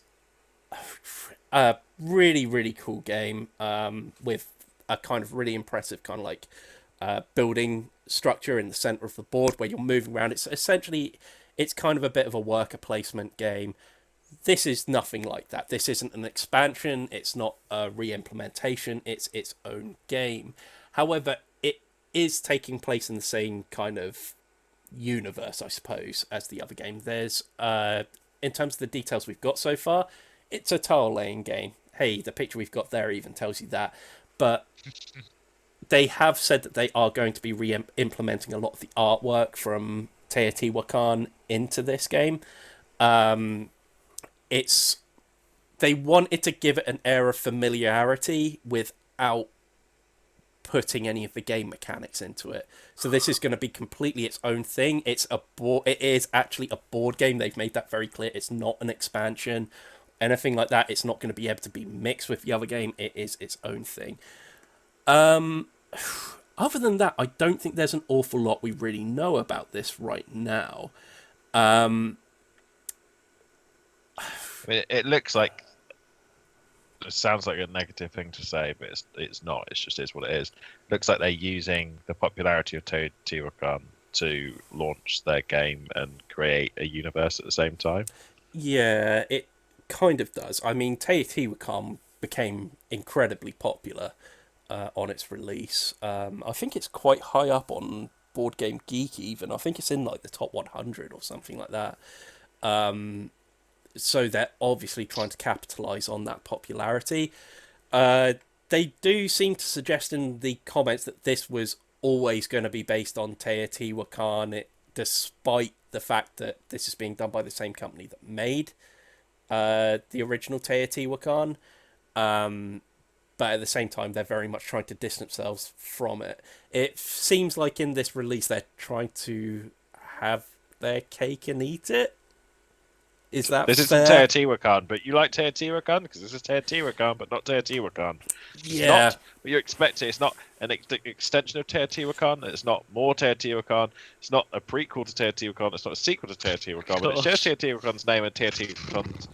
a really, really cool game with a kind of really impressive kind of like building structure in the center of the board where you're moving around. It's kind of a bit of a worker placement game. This is nothing like that. This isn't an expansion. It's not a re-implementation. It's its own game. However, it is taking place in the same kind of universe, I suppose, as the other game. There's, in terms of the details we've got so far, it's a tile laying game. Hey, the picture we've got there even tells you that. But they have said that they are going to be re-implementing a lot of the artwork from Teotihuacan into this game. They wanted to give it an air of familiarity without putting any of the game mechanics into it. So this is going to be completely its own thing. It is actually a board game. They've made that very clear. It's not an expansion, anything like that. It's not going to be able to be mixed with the other game. It is its own thing. Other than that, I don't think there's an awful lot we really know about this right now. I mean, it looks like, it sounds like a negative thing to say, but it's not. It just is what it is. Looks like they're using the popularity of Teotihuacan to launch their game and create a universe at the same time. Yeah, it kind of does. I mean, Teotihuacan became incredibly popular on its release. I think it's quite high up on Board Game Geek even. I think it's in like the top 100 or something like that. So they're obviously trying to capitalize on that popularity. They do seem to suggest in the comments that this was always going to be based on Teotihuacan, despite the fact that this is being done by the same company that made the original Teotihuacan. But at the same time, they're very much trying to distance themselves from it. It seems like in this release, they're trying to have their cake and eat it. Is that This fair? isn't Teotihuacan, but you like Teotihuacan because this is Teotihuacan, but not Teotihuacan. It's Yeah. not what you expect. It's not an extension of Teotihuacan. It's not more Teotihuacan. It's not a prequel to Teotihuacan. It's not a sequel to Teotihuacan. But it's just Teotihuacan's name and Teotihuacan's.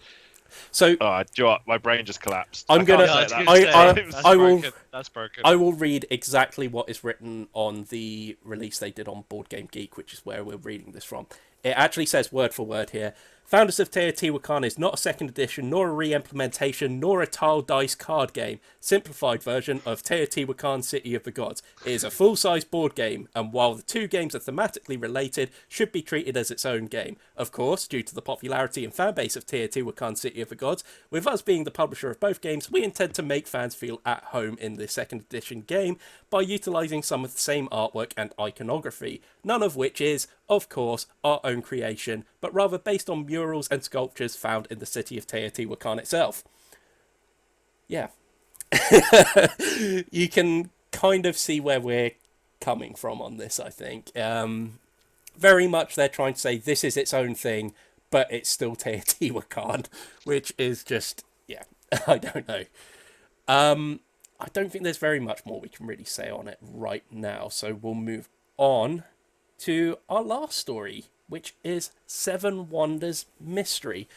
So Oh, do you know what? My brain just collapsed. I'm I can't gonna- say Yeah, that. I will. That's broken. I will read exactly what is written on the release they did on Board Game Geek, which is where we're reading this from. It actually says word for word here. Founders of Teotihuacan is not a second edition, nor a re-implementation, nor a tile dice card game. Simplified version of Teotihuacan City of the Gods. It is a full-size board game, and while the two games are thematically related, should be treated as its own game. Of course, due to the popularity and fanbase of Teotihuacan City of the Gods, with us being the publisher of both games, we intend to make fans feel at home in the second edition game by utilising some of the same artwork and iconography, none of which is, of course, our own creation, but rather based on murals and sculptures found in the city of Teotihuacan itself. Yeah. You can kind of see where we're coming from on this, I think. Very much they're trying to say this is its own thing, but it's still Teotihuacan, which is just, yeah, I don't know. I don't think there's very much more we can really say on it right now, so we'll move on to our last story, which is Seven Wonders Mystery.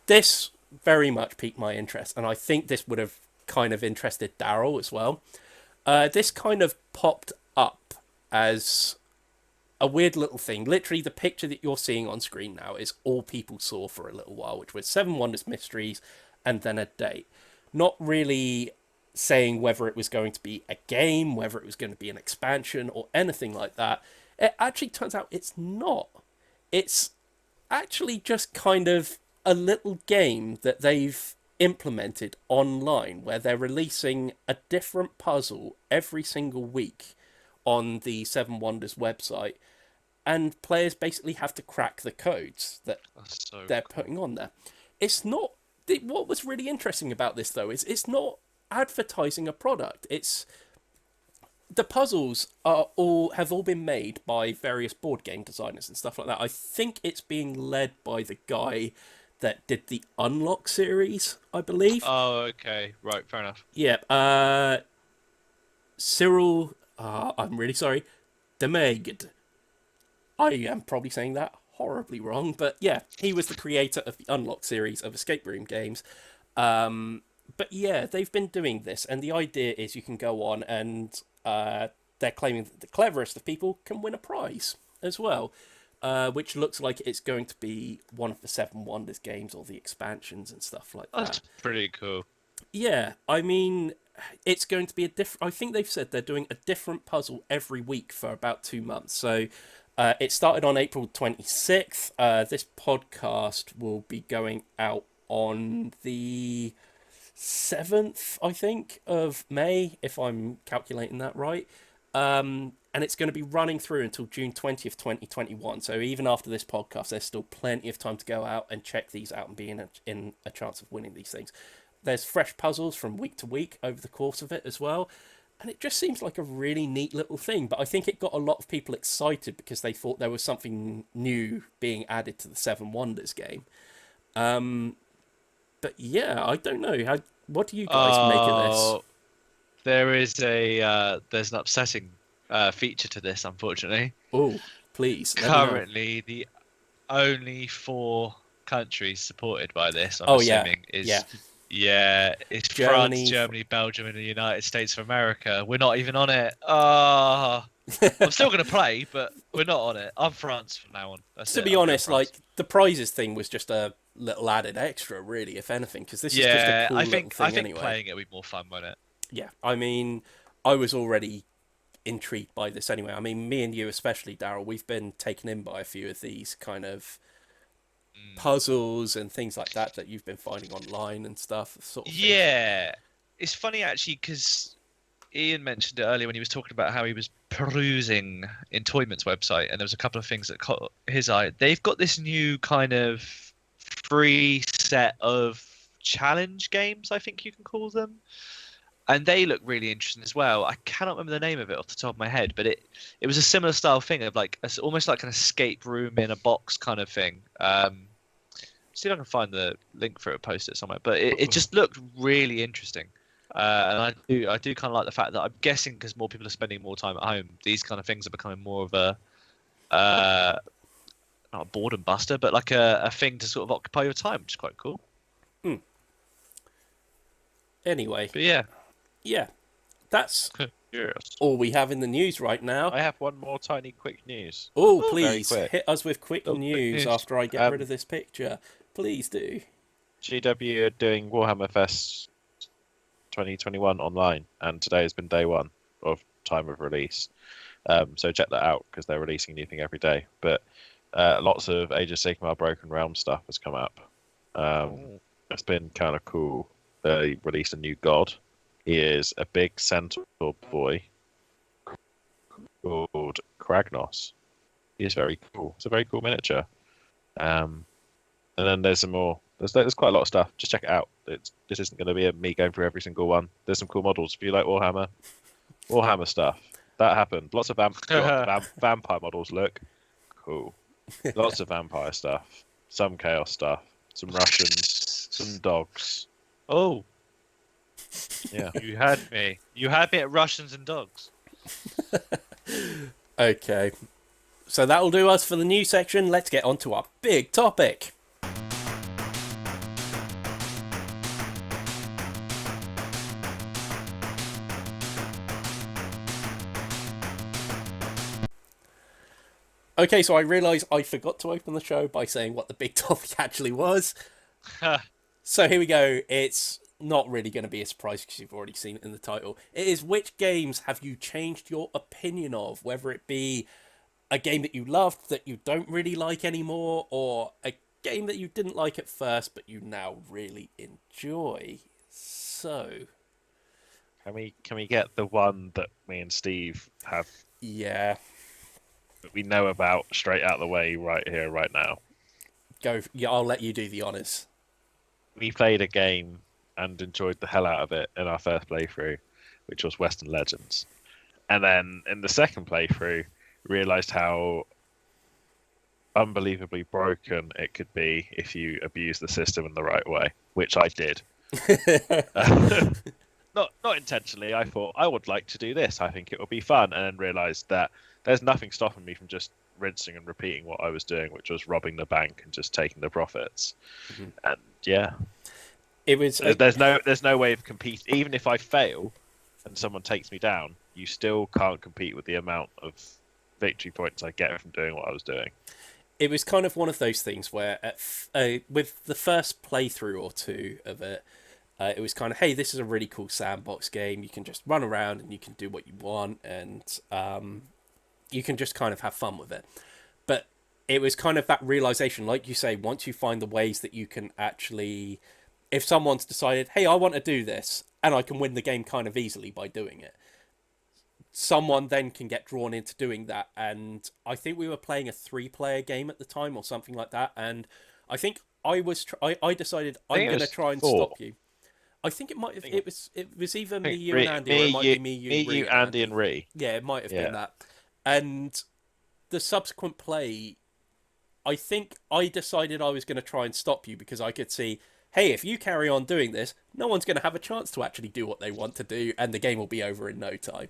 This very much piqued my interest, and I think this would have kind of interested Daryl as well. This kind of popped up as a weird little thing. Literally, the picture that you're seeing on screen now is all people saw for a little while, which was Seven Wonders Mysteries and then a date. Not really saying whether it was going to be a game, whether it was going to be an expansion, or anything like that. It actually turns out it's not. It's actually just kind of a little game that they've implemented online where they're releasing a different puzzle every single week on the Seven Wonders website, and players basically have to crack the codes that they're putting on there. It's not... What was really interesting about this, though, is it's not advertising a product. It's... The puzzles have all been made by various board game designers and stuff like that. I think it's being led by the guy that did the Unlock series, I believe. Oh, okay. Right, fair enough. Yeah. Cyril... I'm really sorry. Demegd. I am probably saying that horribly wrong, but yeah, he was the creator of the Unlock series of escape room games. But yeah, they've been doing this, and the idea is you can go on and they're claiming that the cleverest of people can win a prize as well, which looks like it's going to be one of the Seven Wonders games or the expansions and stuff like that. That's pretty cool. Yeah, I mean, it's going to be a different. I think they've said they're doing a different puzzle every week for about 2 months. So it started on April 26th. This podcast will be going out on the 7th, I think, of May, if I'm calculating that right. And it's going to be running through until June 20th, 2021. So even after this podcast, there's still plenty of time to go out and check these out and be in a chance of winning these things. There's fresh puzzles from week to week over the course of it as well. And it just seems like a really neat little thing. But I think it got a lot of people excited because they thought there was something new being added to the Seven Wonders game. But yeah, I don't know. What do you guys make of this? There's an upsetting feature to this, unfortunately. Oh, please. Let me know. Currently, the only 4 countries supported by this, I'm Oh, assuming, yeah. it's Germany, France, Germany, Belgium, and the United States of America. We're not even on it. I'm still going to play, but we're not on it. I'm France from now on. To be honest, like, the prizes thing was just a little added extra, really, if anything, because this is just a cool I think little thing anyway. playing it would be more fun, won't it? Yeah, I mean, I was already intrigued by this anyway. I mean, me and you especially, Daryl, we've been taken in by a few of these kind of puzzles and things like that you've been finding online and stuff. Sort of Yeah, it's funny actually because Ian mentioned it earlier when he was talking about how he was perusing Entoyment's website, and there was a couple of things that caught his eye. They've got this new kind of free set of challenge games, I think you can call them. And they look really interesting as well. I cannot remember the name of it off the top of my head, but it was a similar style thing of like almost like an escape room in a box kind of thing. See if I can find the link for it, post it somewhere. But it just looked really interesting, and I do kind of like the fact that I'm guessing because more people are spending more time at home, these kind of things are becoming more of a not a boredom buster, but like a thing to sort of occupy your time, which is quite cool. Anyway, but yeah, that's Yes. all we have in the news right now. I have one more tiny quick news. Oh, please quick. hit us with quick Quick news news. after I get rid of this picture. Please do. GW are doing Warhammer Fest 2021 online, and today has been day 1 of time of release. So check that out because they're releasing a new thing every day. But lots of Age of Sigmar Broken Realm stuff has come up. It's been kind of cool. They released a new god. He is a big centaur boy called Kragnos. He is very cool. It's a very cool miniature. And then there's some more. There's quite a lot of stuff. Just check it out. This isn't going to be me going through every single one. There's some cool models if you like Warhammer stuff. That happened. Lots of vampire models look cool. Lots of vampire stuff. Some chaos stuff. Some Russians. Some dogs. Oh, yeah. You had me. You had me at Russians and dogs. Okay. So that'll do us for the news section. Let's get on to our big topic. Okay, so I realise I forgot to open the show by saying what the big topic actually was. So here we go. It's not really going to be a surprise because you've already seen it in the title. It is which games have you changed your opinion of, whether it be a game that you loved that you don't really like anymore, or a game that you didn't like at first but you now really enjoy. So, Can we get the one that me and Steve have yeah, that we know about straight out of the way right here, right now? go. Yeah, I'll let you do the honours. We played a game and enjoyed the hell out of it in our first playthrough, which was Western Legends. And then in the second playthrough, realised how unbelievably broken it could be if you abuse the system in the right way, which I did. Not intentionally. I thought I would like to do this. I think it will be fun, and then realised that there's nothing stopping me from just rinsing and repeating what I was doing, which was robbing the bank and just taking the profits. Mm-hmm. And yeah, It was. there's no way of competing. Even if I fail and someone takes me down, you still can't compete with the amount of victory points I get from doing what I was doing. It was kind of one of those things where, with the first playthrough or two of it, it was kind of, hey, this is a really cool sandbox game. You can just run around and you can do what you want, and you can just kind of have fun with it. But it was kind of that realization, like you say, once you find the ways that you can actually, if someone's decided, hey, I want to do this, and I can win the game kind of easily by doing it, someone then can get drawn into doing that. And I think we were playing a 3-player game at the time or something like that, and I think I decided I'm going to try and 4. stop you. I think it might have, it was either me, think you, and Andy, or it might be me, you, Andy, and Ree. Yeah, it might have been that. And the subsequent play, I think I decided I was going to try and stop you because I could see, hey, if you carry on doing this, no one's going to have a chance to actually do what they want to do, and the game will be over in no time.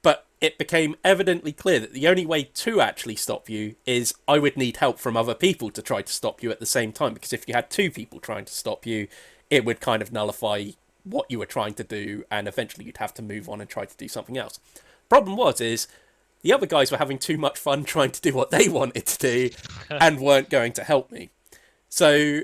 But it became evidently clear that the only way to actually stop you is I would need help from other people to try to stop you at the same time, because if you had 2 people trying to stop you, it would kind of nullify what you were trying to do, and eventually you'd have to move on and try to do something else. Problem is the other guys were having too much fun trying to do what they wanted to do and weren't going to help me. So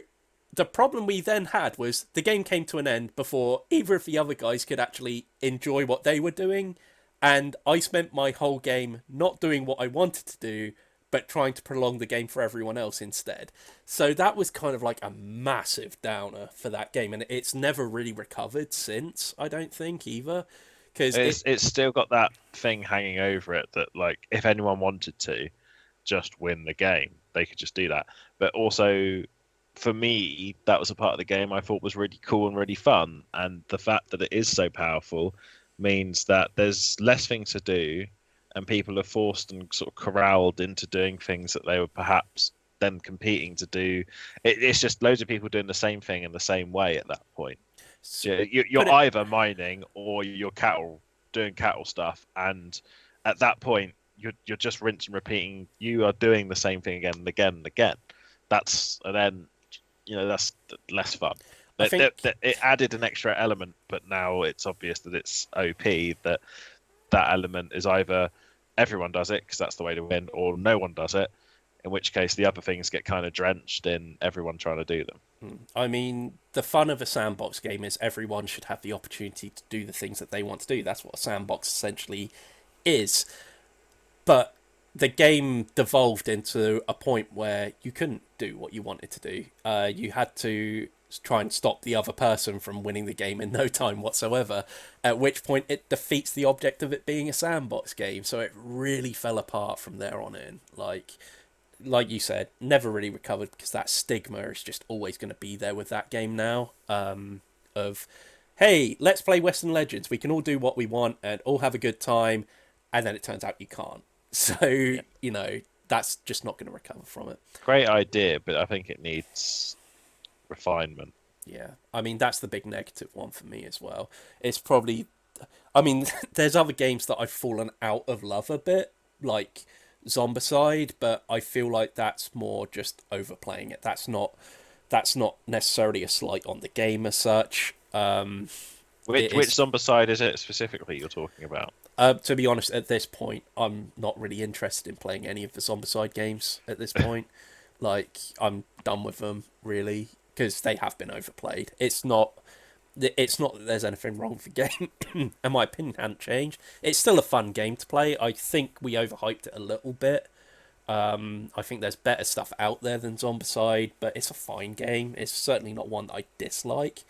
the problem we then had was the game came to an end before either of the other guys could actually enjoy what they were doing, and I spent my whole game not doing what I wanted to do, but trying to prolong the game for everyone else instead. So that was kind of like a massive downer for that game, and it's never really recovered since, I don't think, either. Because it's still got that thing hanging over it that, like, if anyone wanted to just win the game, they could just do that. But also, for me, that was a part of the game I thought was really cool and really fun. And the fact that it is so powerful means that there's less things to do, and people are forced and sort of corralled into doing things that they were perhaps then competing to do. It's just loads of people doing the same thing in the same way at that point. So you're either mining or you're doing cattle stuff, and at that point you're just rinse and repeating. You are doing the same thing again and again and again. That's less fun. I think It added an extra element, but now it's obvious that it's OP. That element is either everyone does it because that's the way to win, or no one does it, in which case the other things get kind of drenched in everyone trying to do them. I mean, the fun of a sandbox game is everyone should have the opportunity to do the things that they want to do. That's what a sandbox essentially is. But the game devolved into a point where you couldn't do what you wanted to do. You had to try and stop the other person from winning the game in no time whatsoever, at which point it defeats the object of it being a sandbox game. So it really fell apart from there on in. Like you said, never really recovered, because that stigma is just always going to be there with that game now. Of, hey, let's play Western Legends. We can all do what we want and all have a good time. And then it turns out you can't. So, that's just not going to recover from it. Great idea, but I think it needs refinement. Yeah. I mean, that's the big negative one for me as well. It's probably, I mean, there's other games that I've fallen out of love a bit, like Zombicide, but I feel like that's more just overplaying it. That's not necessarily a slight on the game as such. Which Zombicide is it specifically you're talking about? To be honest, at this point, I'm not really interested in playing any of the Zombicide games at this point. Like, I'm done with them, really, because they have been overplayed. It's not that there's anything wrong with the game, and my opinion hasn't changed. It's still a fun game to play. I think we overhyped it a little bit. I think there's better stuff out there than Zombicide, but it's a fine game. It's certainly not one that I dislike.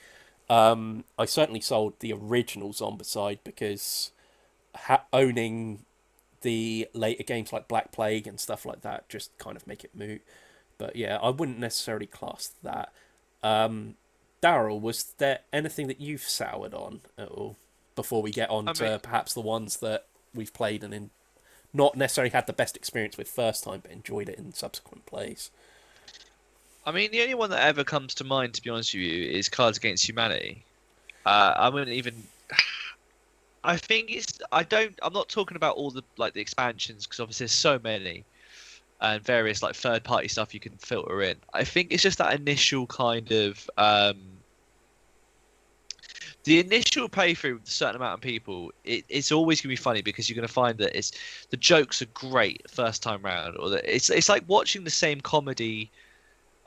I certainly sold the original Zombicide because owning the later games like Black Plague and stuff like that just kind of make it moot. But yeah, I wouldn't necessarily class that. Daryl, was there anything that you've soured on at all before we get on to perhaps the ones that we've played and not necessarily had the best experience with first time, but enjoyed it in subsequent plays? I mean, the only one that ever comes to mind, to be honest with you, is Cards Against Humanity. I wouldn't even. I think I'm not talking about all the the expansions, because obviously there's so many, and various third party stuff you can filter in. I think it's just that initial kind of the initial playthrough with a certain amount of people, it's always going to be funny because you're going to find that the jokes are great first time round, or that it's like watching the same comedy.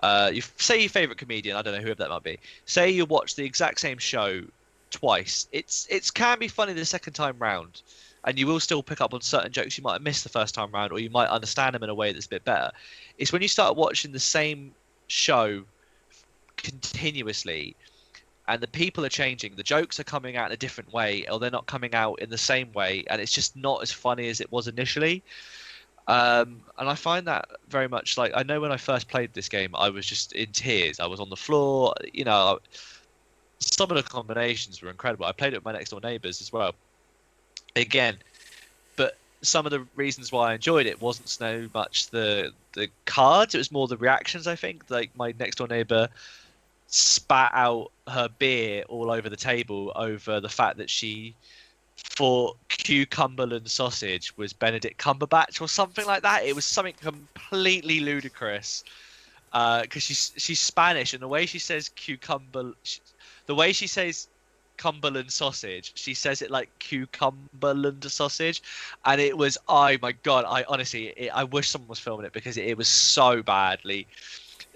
Say your favorite comedian, I don't know whoever that might be. Say you watch the exact same show twice. It can be funny the second time round, and you will still pick up on certain jokes you might have missed the first time round, or you might understand them in a way that's a bit better. It's when you start watching the same show continuously, and the people are changing, the jokes are coming out in a different way, or they're not coming out in the same way, and it's just not as funny as it was initially. And I find that very much like, I know when I first played this game, I was just in tears. I was on the floor. Some of the combinations were incredible. I played it with my next door neighbors as well. Again, but some of the reasons why I enjoyed it wasn't so much the cards. It was more the reactions. I think like my next door neighbor spat out her beer all over the table over the fact that she thought Cumberland sausage was Benedict Cumberbatch or something like that. It was something completely ludicrous because she's Spanish, and the way she says the way she says Cumberland sausage, she says it like Cumberland sausage, and it was, oh my god, I wish someone was filming it because it was so badly.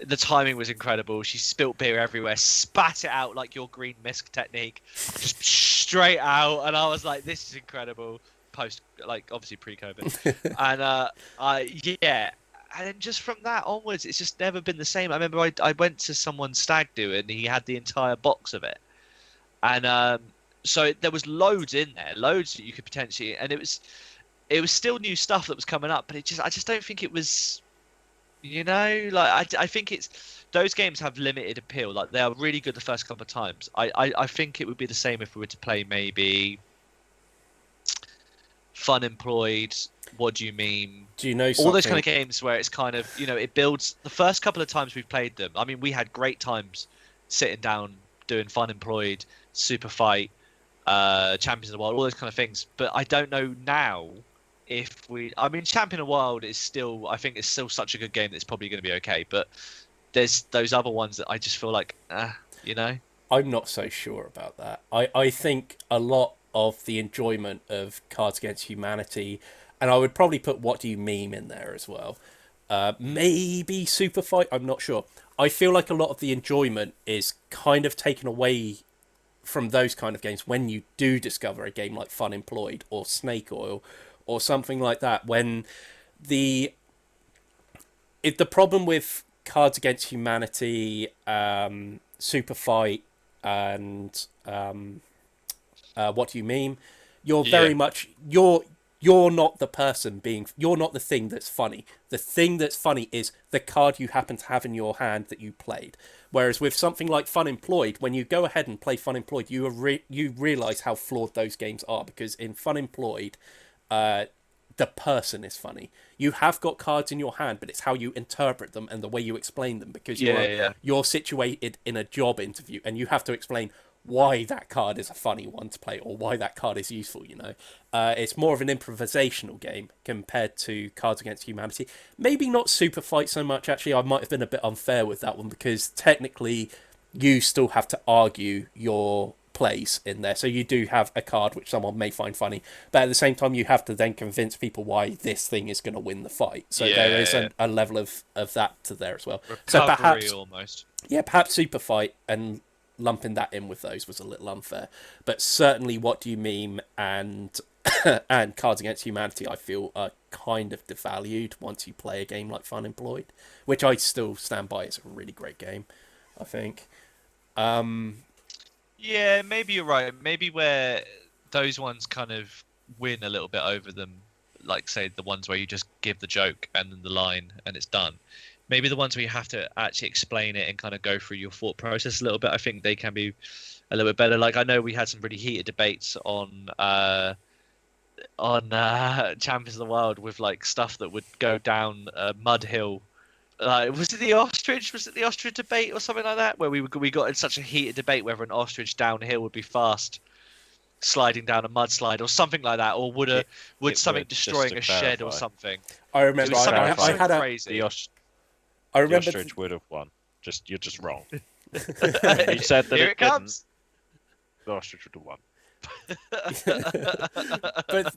The timing was incredible. She spilt beer everywhere, spat it out like your green mist technique, just straight out. And I was like, "This is incredible." Post, like obviously pre-COVID, and yeah. And then just from that onwards, it's just never been the same. I remember I went to someone's stag do and he had the entire box of it, and so there was loads in there, loads that you could potentially, and it was still new stuff that was coming up, but I just don't think it was. Like I think it's those games have limited appeal. Like they are really good the first couple of times. I think it would be the same if we were to play maybe Fun Employed. What do you mean? Do you know all those kind of games where it's kind of it builds the first couple of times we've played them. I mean, we had great times sitting down doing Fun Employed, Super Fight, Champions of the World, all those kind of things. But I don't know now. I mean, Champion of the World is still, I think it's still such a good game that it's probably going to be okay. But there's those other ones that I just feel like, I'm not so sure about that. I think a lot of the enjoyment of Cards Against Humanity, and I would probably put What Do You Meme in there as well. Maybe Super Fight, I'm not sure. I feel like a lot of the enjoyment is kind of taken away from those kind of games when you do discover a game like Fun Employed or Snake Oil or something like that, when the problem with Cards Against Humanity, Super Fight, and What Do You Meme, you're very much you're not the person you're not the thing that's funny. The thing that's funny is the card you happen to have in your hand that you played. Whereas with something like Fun Employed, when you go ahead and play Fun Employed, you realise how flawed those games are, because in Fun Employed, the person is funny. You have got cards in your hand, but it's how you interpret them and the way you explain them, because you're situated in a job interview and you have to explain why that card is a funny one to play or why that card is useful. It's more of an improvisational game compared to Cards Against Humanity. Maybe not Super Fight so much, actually. I might have been a bit unfair with that one, because technically you still have to argue your place in there. So you do have a card which someone may find funny, but at the same time you have to then convince people why this thing is going to win the fight. So there is a level of that to there as well. Recovery, so perhaps almost. Yeah, perhaps Super Fight and lumping that in with those was a little unfair. But certainly What Do You Meme and and Cards Against Humanity, I feel, are kind of devalued once you play a game like Fun Employed, which I still stand by. It's a really great game, I think. Yeah, maybe you're right. Maybe where those ones kind of win a little bit over them, like say the ones where you just give the joke and then the line and it's done. Maybe the ones where you have to actually explain it and kind of go through your thought process a little bit, I think they can be a little bit better. Like I know we had some really heated debates on Champions of the World with like stuff that would go down a mud hill. Was it the ostrich? Was it the ostrich debate or something like that? Where we got in such a heated debate whether an ostrich downhill would be fast, sliding down a mudslide or something like that, or would something destroying a shed or something? I remember I had crazy. The ostrich would have won. You're just wrong. You said that Here it comes. the ostrich would have won. But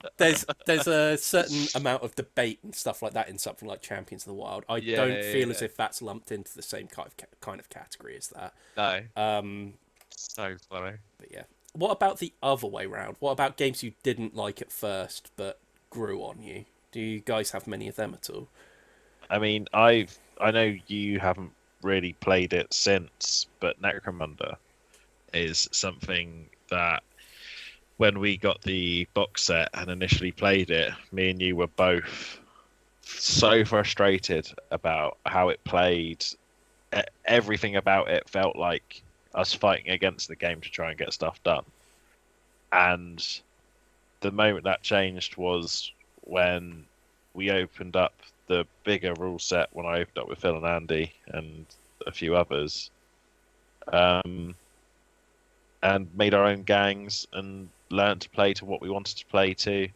there's a certain amount of debate and stuff like that in something like Champions of the Wild. I Yeah, don't yeah, feel yeah. as if that's lumped into the same kind of category as that. No, Um, so funny. but yeah, what about the other way round? What about games you didn't like at first but grew on you? Do you guys have many of them at all? I mean, I know you haven't really played it since, but Necromunda is something that when we got the box set and initially played it, me and you were both so frustrated about how it played. Everything about it felt like us fighting against the game to try and get stuff done. And the moment that changed was when we opened up the bigger rule set, when I opened up with Phil and Andy and a few others, um, and made our own gangs and learned to play to what we wanted to play to,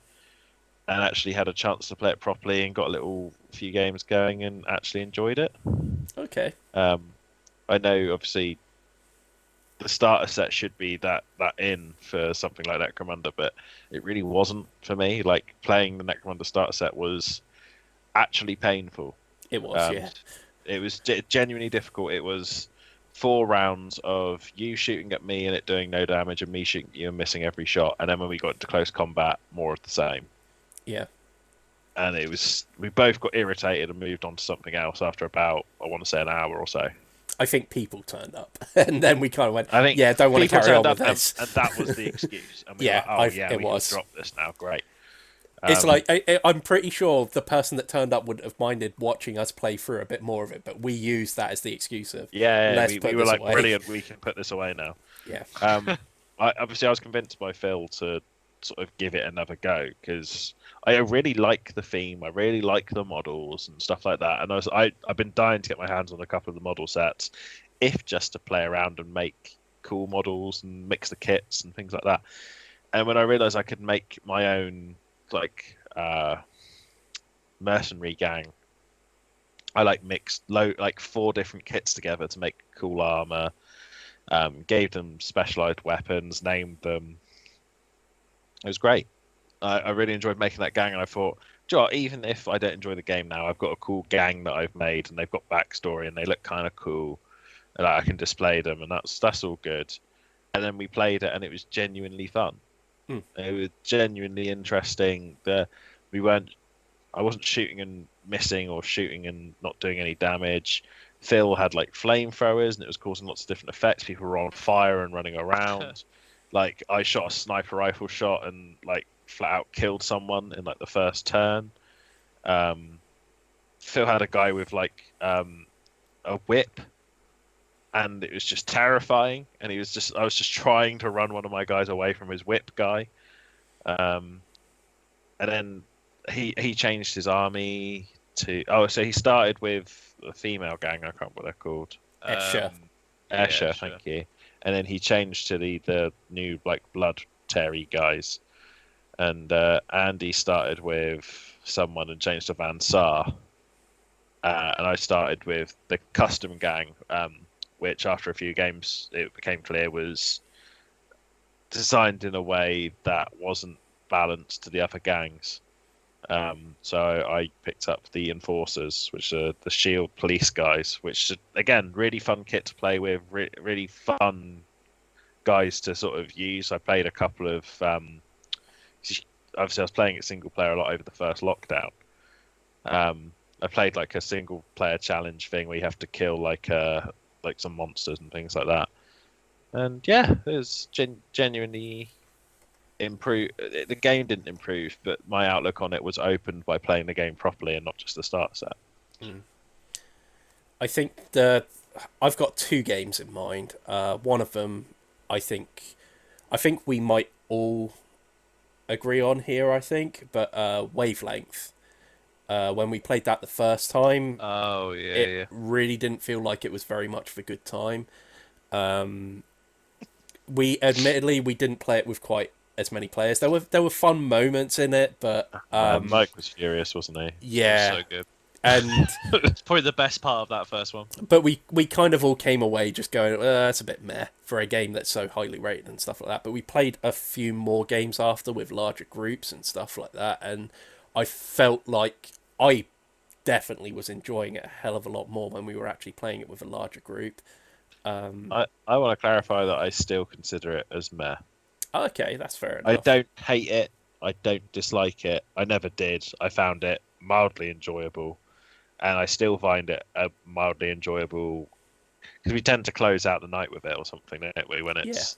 and actually had a chance to play it properly and got a little few games going and actually enjoyed it. Okay. I know, obviously, the starter set should be that in for something like Necromunda, but it really wasn't for me. Like, playing the Necromunda starter set was actually painful. It was, yeah. It was genuinely difficult. It was 4 rounds of you shooting at me and it doing no damage, and me shooting at you and missing every shot. And then when we got into close combat, more of the same. Yeah. And we both got irritated and moved on to something else after about, I want to say, an hour or so. I think people turned up, and then we kind of went, I think yeah, don't want to people carry on turned with up, this. and that was the excuse. And we Yeah, were like, it we was. can drop this now. Great. It's like, I'm pretty sure the person that turned up would have minded watching us play through a bit more of it, but we used that as the excuse of, Yeah, let's we put were this like, away. brilliant, we can put this away now. Yeah. Obviously, I was convinced by Phil to sort of give it another go because I really like the theme. I really like the models and stuff like that. And I've been dying to get my hands on a couple of the model sets, if just to play around and make cool models and mix the kits and things like that. And when I realised I could make my own mercenary gang, I mixed 4 different kits together to make cool armor. Gave them specialized weapons, named them. It was great. I really enjoyed making that gang, and I thought, even if I don't enjoy the game now, I've got a cool gang that I've made, and they've got backstory, and they look kind of cool, and I can display them, and that's all good. And then we played it, and it was genuinely fun. It was genuinely interesting. I wasn't shooting and missing or shooting and not doing any damage. Phil had flamethrowers and it was causing lots of different effects. People were on fire and running around. I shot a sniper rifle shot and flat out killed someone in the first turn. Phil had a guy with a whip, and it was just terrifying. And I was just trying to run one of my guys away from his whip guy. And then he changed his army to so he started with a female gang. I can't remember what they're called. Escher. Escher, thank you. And then he changed to the new blood Terry guys. And Andy started with someone and changed to Van Sar. And I started with the custom gang, which after a few games it became clear was designed in a way that wasn't balanced to the other gangs. So I picked up the Enforcers, which are the Shield police guys, which again, really fun kit to play with, really fun guys to sort of use. I played a couple of obviously I was playing it single player a lot over the first lockdown. I played a single player challenge thing where you have to kill some monsters and things like that. And yeah, it was genuinely improve. The game didn't improve, but my outlook on it was opened by playing the game properly and not just the start set. I think I've got 2 games in mind. One of them, I think we might all agree on here. I think, but Wavelength. When we played that the first time, it really didn't feel like it was very much of a good time. We didn't play it with quite as many players. There were fun moments in it, but Mike was furious, wasn't he? yeah, So good. And It's probably the best part of that first one. but we kind of all came away just going, that's a bit meh for a game that's so highly rated and stuff like that. But we played a few more games after with larger groups and stuff like that, and I felt like I definitely was enjoying it a hell of a lot more when we were actually playing it with a larger group. I want to clarify that I still consider it as meh. Okay, that's fair I enough. don't hate it. I don't dislike it. I never did. I found it mildly enjoyable, and I still find it mildly enjoyable because we tend to close out the night with it or something, don't we? When it's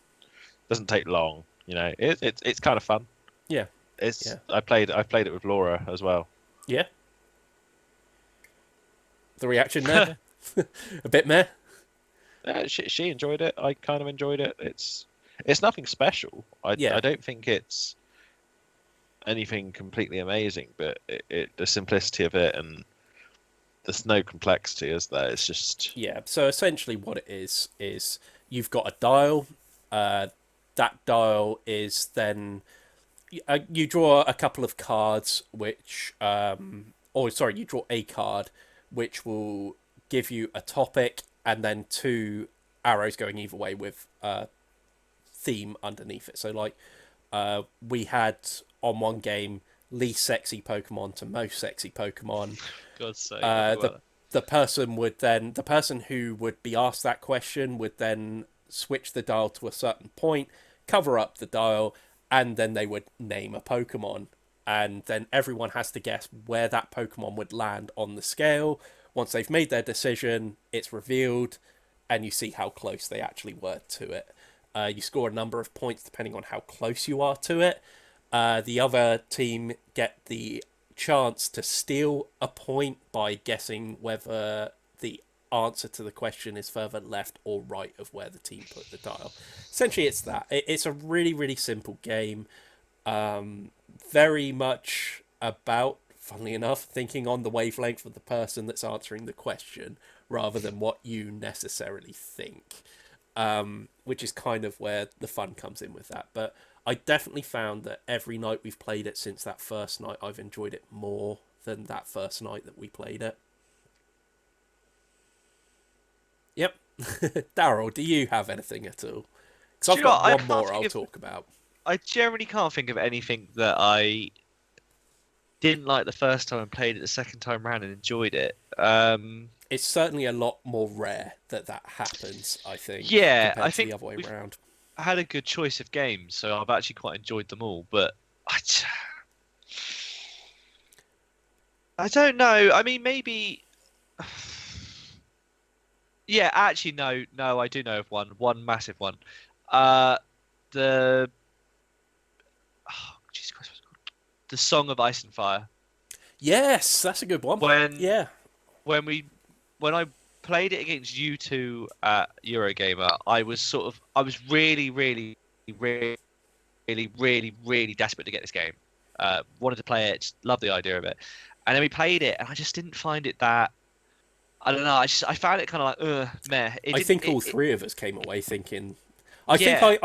doesn't take long, it's kind of fun. Yeah, It's yeah. I've played it with Laura as well. Yeah. The reaction there, a bit meh. She enjoyed it. I kind of enjoyed it. It's nothing special. I don't think it's anything completely amazing, but the simplicity of it, and there's no complexity, is there? It's just So essentially, what it is you've got a dial. That dial is then you draw a couple of cards, which you draw a card, which will give you a topic, and then two arrows going either way with a theme underneath it. So like we had on one game least sexy Pokemon to most sexy Pokemon. God's sake. The person who would be asked that question would then switch the dial to a certain point, cover up the dial, and then they would name a Pokemon. And then everyone has to guess where that Pokemon would land on the scale. Once they've made their decision, it's revealed, and you see how close they actually were to it. You score a number of points depending on how close you are to it. The other team get the chance to steal a point by guessing whether the answer to the question is further left or right of where the team put the dial. Essentially, it's that. It's a really, really simple game. Very much about, funnily enough, thinking on the wavelength of the person that's answering the question rather than what you necessarily think. Which is kind of where the fun comes in with that. But I definitely found that every night we've played it since that first night, I've enjoyed it more than that first night that we played it. Yep. Daryl, do you have anything at all? Because I've got one more I'll talk about. I generally can't think of anything that I didn't like the first time and played it the second time around and enjoyed it. It's certainly a lot more rare that happens, I think. Yeah, compared I to think the other way around. I had a good choice of games, so I've actually quite enjoyed them all. But I don't know. I mean, maybe. Yeah, actually, no. I do know of one massive one. The Jesus Christ, what's it called? The Song of Ice and Fire. Yes, that's a good one. When I played it against you two at Eurogamer, I was really, really, really, really, really, really desperate to get this game. Wanted to play it, just loved the idea of it, and then we played it, and I just didn't find it that. I don't know. I found it kind of like meh. I think all three of us came away thinking. I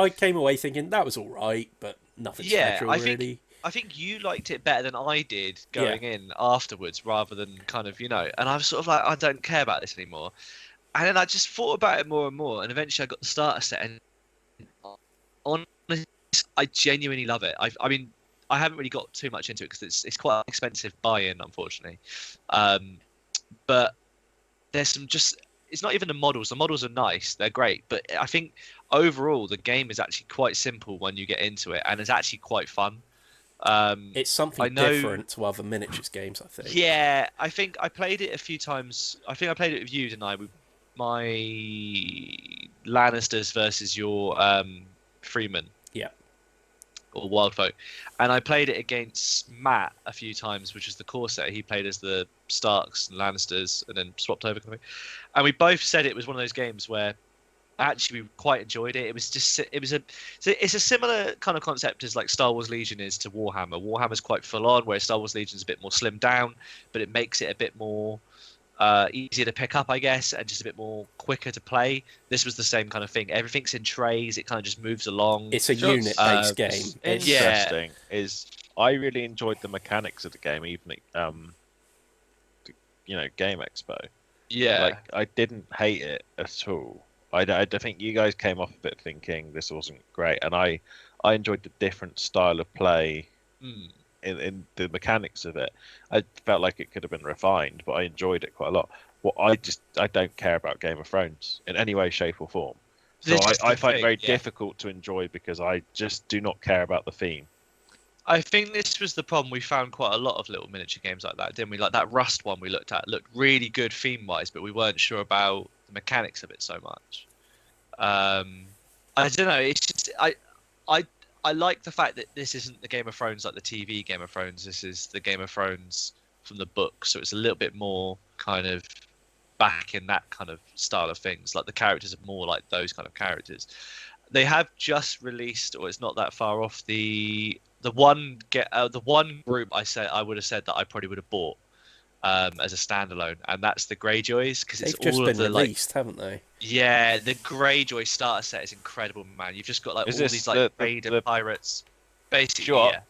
came away thinking that was all right, but nothing special really. I think you liked it better than I did going in afterwards, rather than kind of, and I was sort of like, I don't care about this anymore. And then I just thought about it more and more, and eventually I got the starter set, and honestly, I genuinely love it. I mean, I haven't really got too much into it because it's quite an expensive buy-in, unfortunately. But there's some it's not even the models. The models are nice, they're great, but I think overall the game is actually quite simple when you get into it, and it's actually quite fun. It's something different to other miniatures games, I think. Yeah, I think I played it a few times. I think I played it with you, didn't I? With my Lannisters versus your Freeman. Yeah. Or Wildfolk. And I played it against Matt a few times, which was the core set. He played as the Starks and Lannisters and then swapped over. And we both said it was one of those games where actually we quite enjoyed it. It's a similar kind of concept as like Star Wars Legion is to Warhammer. Warhammer's quite full on, whereas Star Wars Legion's a bit more slimmed down, but it makes it a bit more easier to pick up, I guess, and just a bit more quicker to play. This was the same kind of thing. Everything's in trays. It kind of just moves along. It's a unit-based game. Interesting is I really enjoyed the mechanics of the game, even Game Expo. Yeah. Like, I didn't hate it at all. I think you guys came off of it thinking this wasn't great, and I enjoyed the different style of play Mm. in the mechanics of it. I felt like it could have been refined, but I enjoyed it quite a lot. I don't care about Game of Thrones in any way, shape, or form. So This is I the find it thing, very yeah. difficult to enjoy because I just do not care about the theme. I think this was the problem. We found quite a lot of little miniature games like that, didn't we? Like that Rust one we looked at looked really good theme wise, but we weren't sure about the mechanics of it so much. I don't know. It's just I I like the fact that this isn't the Game of Thrones like the TV Game of Thrones. This is the Game of Thrones from the book, so it's a little bit more kind of back in that kind of style of things. Like the characters are more like those kind of characters. They have just released, or it's not that far off, the one group I would have said that I probably would have bought as a standalone, and that's the Greyjoys, because it's They've just all of been the like, released, haven't they? yeah, the Greyjoy starter set is incredible, man. You've just got like Is all this these like Vader pirates, basically, Sure. yeah.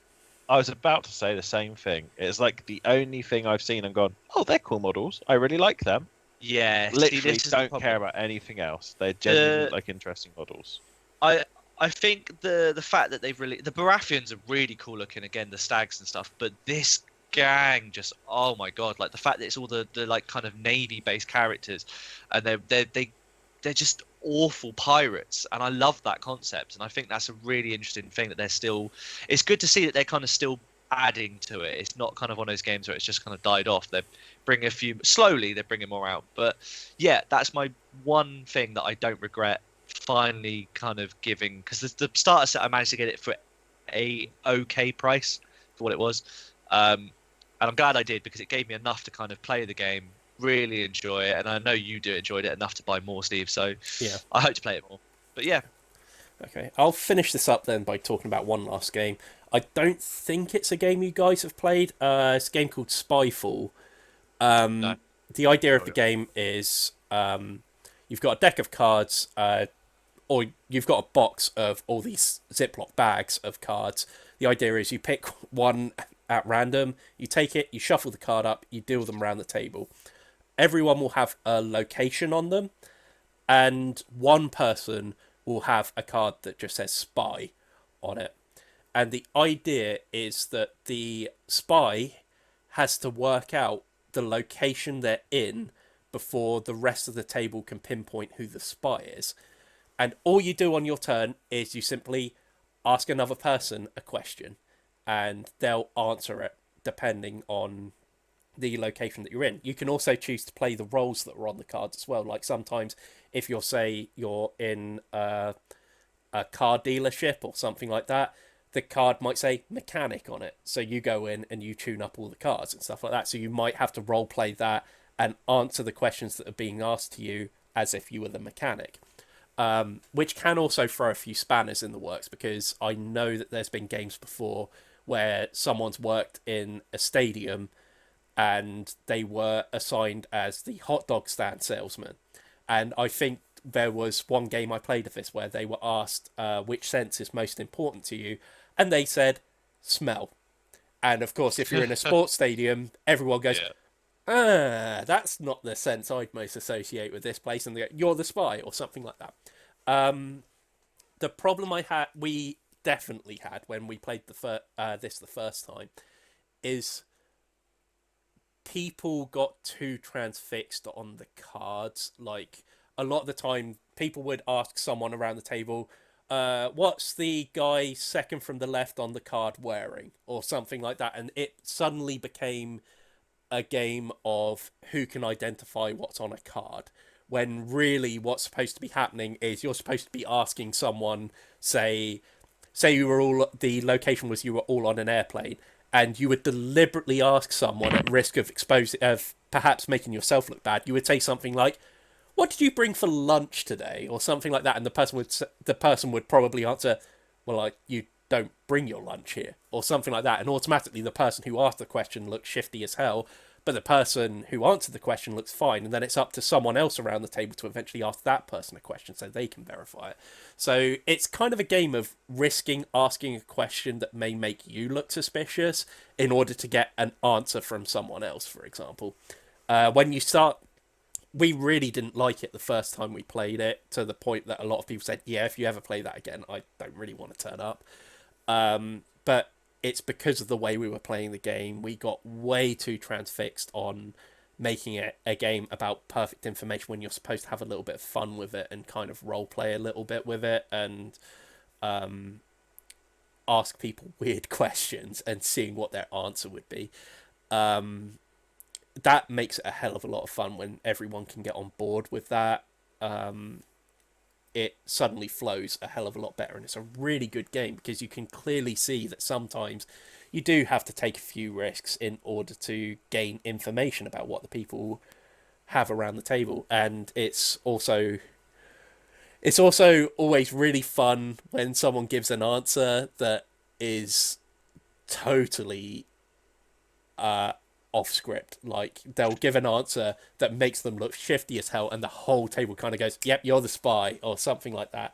I was about to say the same thing. It's like the only thing I've seen and gone, oh, they're cool models. I really like them. Yeah, see, Literally this is the don't care problem. about anything else. They genuinely The look like interesting models. I I think the fact that they've really the Baratheons are really cool looking, again, the stags and stuff, but this gang just, oh my god, like the fact that it's all the like kind of navy based characters, and they're just awful pirates, and I love that concept, and I think that's a really interesting thing that they're still. It's good to see that they're kind of still adding to it. It's not kind of one of those games where it's just kind of died off. They're bringing a few slowly. They're bringing more out, but yeah, that's my one thing that I don't regret finally kind of giving, because the starter set I managed to get it for a okay price for what it was, and I'm glad I did, because it gave me enough to kind of play the game, really enjoy it, and I know you do enjoyed it enough to buy more, Steve, so Yeah. I hope to play it more. But yeah. Okay, I'll finish this up then by talking about one last game. I don't think it's a game you guys have played. It's a game called Spyfall. No. The idea of the game is you've got a deck of cards, or you've got a box of all these Ziploc bags of cards. The idea is you pick one at random, you take it, you shuffle the card up, you deal them around the table. Everyone will have a location on them, and one person will have a card that just says spy on it. And the idea is that the spy has to work out the location they're in before the rest of the table can pinpoint who the spy is. And all you do on your turn is you simply ask another person a question, and they'll answer it depending on the location that you're in. You can also choose to play the roles that are on the cards as well. Like sometimes if you're in a car dealership or something like that, the card might say mechanic on it. So you go in and you tune up all the cars and stuff like that. So you might have to role play that and answer the questions that are being asked to you as if you were the mechanic. Which can also throw a few spanners in the works, because I know that there's been games before where someone's worked in a stadium and they were assigned as the hot dog stand salesman. And I think there was one game I played of this where they were asked which sense is most important to you, and they said smell. And of course, if you're in a sports stadium, everyone goes, that's not the sense I'd most associate with this place, and they go, you're the spy, or something like that. The problem we definitely had when we played this the first time, is people got too transfixed on the cards. Like, a lot of the time, people would ask someone around the table, what's the guy second from the left on the card wearing? Or something like that. And it suddenly became a game of who can identify what's on a card. When really what's supposed to be happening is you're supposed to be asking someone, say you were all, the location was you were all on an airplane, and you would deliberately ask someone at risk of perhaps making yourself look bad. You would say something like, "What did you bring for lunch today?" or something like that, and the person would probably answer, "Well, you don't bring your lunch here," or something like that, and automatically the person who asked the question looks shifty as hell, but the person who answered the question looks fine, and then it's up to someone else around the table to eventually ask that person a question so they can verify it. So it's kind of a game of risking asking a question that may make you look suspicious in order to get an answer from someone else, for example. When you start, we really didn't like it the first time we played it, to the point that a lot of people said, yeah, if you ever play that again, I don't really want to turn up. But it's because of the way we were playing the game. We got way too transfixed on making it a game about perfect information when you're supposed to have a little bit of fun with it and kind of role play a little bit with it, and ask people weird questions and seeing what their answer would be. That makes it a hell of a lot of fun when everyone can get on board with that. It suddenly flows a hell of a lot better, and it's a really good game because you can clearly see that sometimes you do have to take a few risks in order to gain information about what the people have around the table. And it's also always really fun when someone gives an answer that is totally off script. Like, they'll give an answer that makes them look shifty as hell, and the whole table kind of goes, yep, you're the spy, or something like that.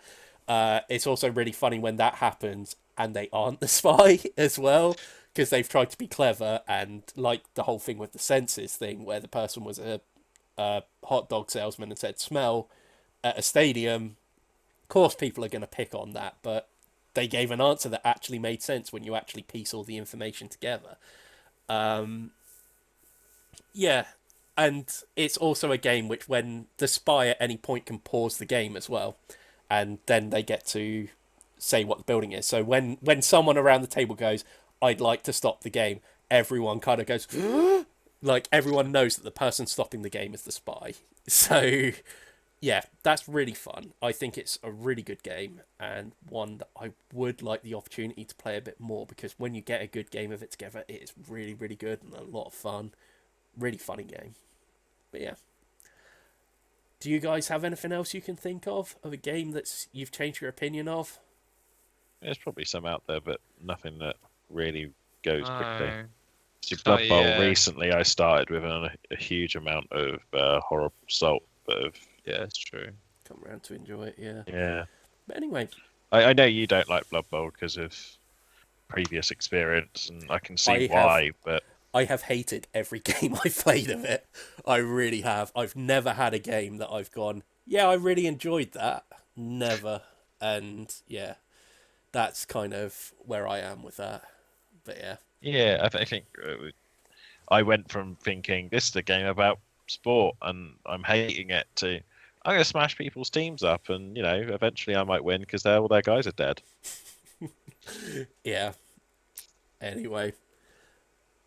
It's also really funny when that happens and they aren't the spy as well, because they've tried to be clever, and like the whole thing with the senses thing, where the person was a hot dog salesman and said smell at a stadium. Of course people are going to pick on that, but they gave an answer that actually made sense when you actually piece all the information together. Yeah, and it's also a game which, when the spy at any point can pause the game as well, and then they get to say what the building is. So when someone around the table goes, I'd like to stop the game, everyone kind of goes, like, everyone knows that the person stopping the game is the spy. So yeah, that's really fun. I think it's a really good game, and one that I would like the opportunity to play a bit more, because when you get a good game of it together, it is really, really good and a lot of fun. Really funny game. But yeah. Do you guys have anything else you can think of a game that's you've changed your opinion of? There's probably some out there, but nothing that really goes quickly. No. See, Blood Bowl yeah. recently, I started with a huge amount of horrible salt, but Yeah, it's true. Come around to enjoy it, yeah. yeah. But anyway, I know you don't like Blood Bowl because of previous experience, and I can see why, but I have hated every game I've played of it. I really have. I've never had a game that I've gone, yeah, I really enjoyed that. Never. And yeah, that's kind of where I am with that. But yeah. yeah, I think I went from thinking this is a game about sport and I'm hating it to I'm going to smash people's teams up, and eventually I might win because all their guys are dead. Yeah. Anyway,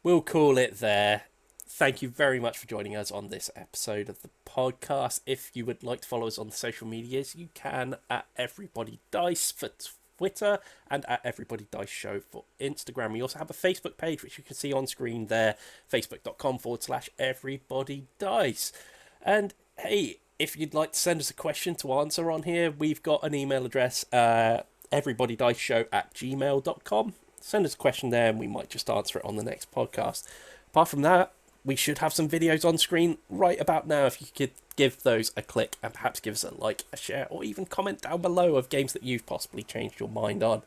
we'll call it there. Thank you very much for joining us on this episode of the podcast. If you would like to follow us on the social medias, you can at Everybody Dice for Twitter and at Everybody Dice Show for Instagram. We also have a Facebook page, which you can see on screen there, facebook.com/Everybody Dice. And hey, if you'd like to send us a question to answer on here, we've got an email address, everybodydiceshow@gmail.com. Send us a question there and we might just answer it on the next podcast. Apart from that, we should have some videos on screen right about now. If you could give those a click and perhaps give us a like, a share, or even comment down below of games that you've possibly changed your mind on.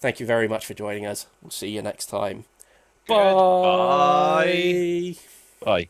Thank you very much for joining us. We'll see you next time. Goodbye. Bye. Bye.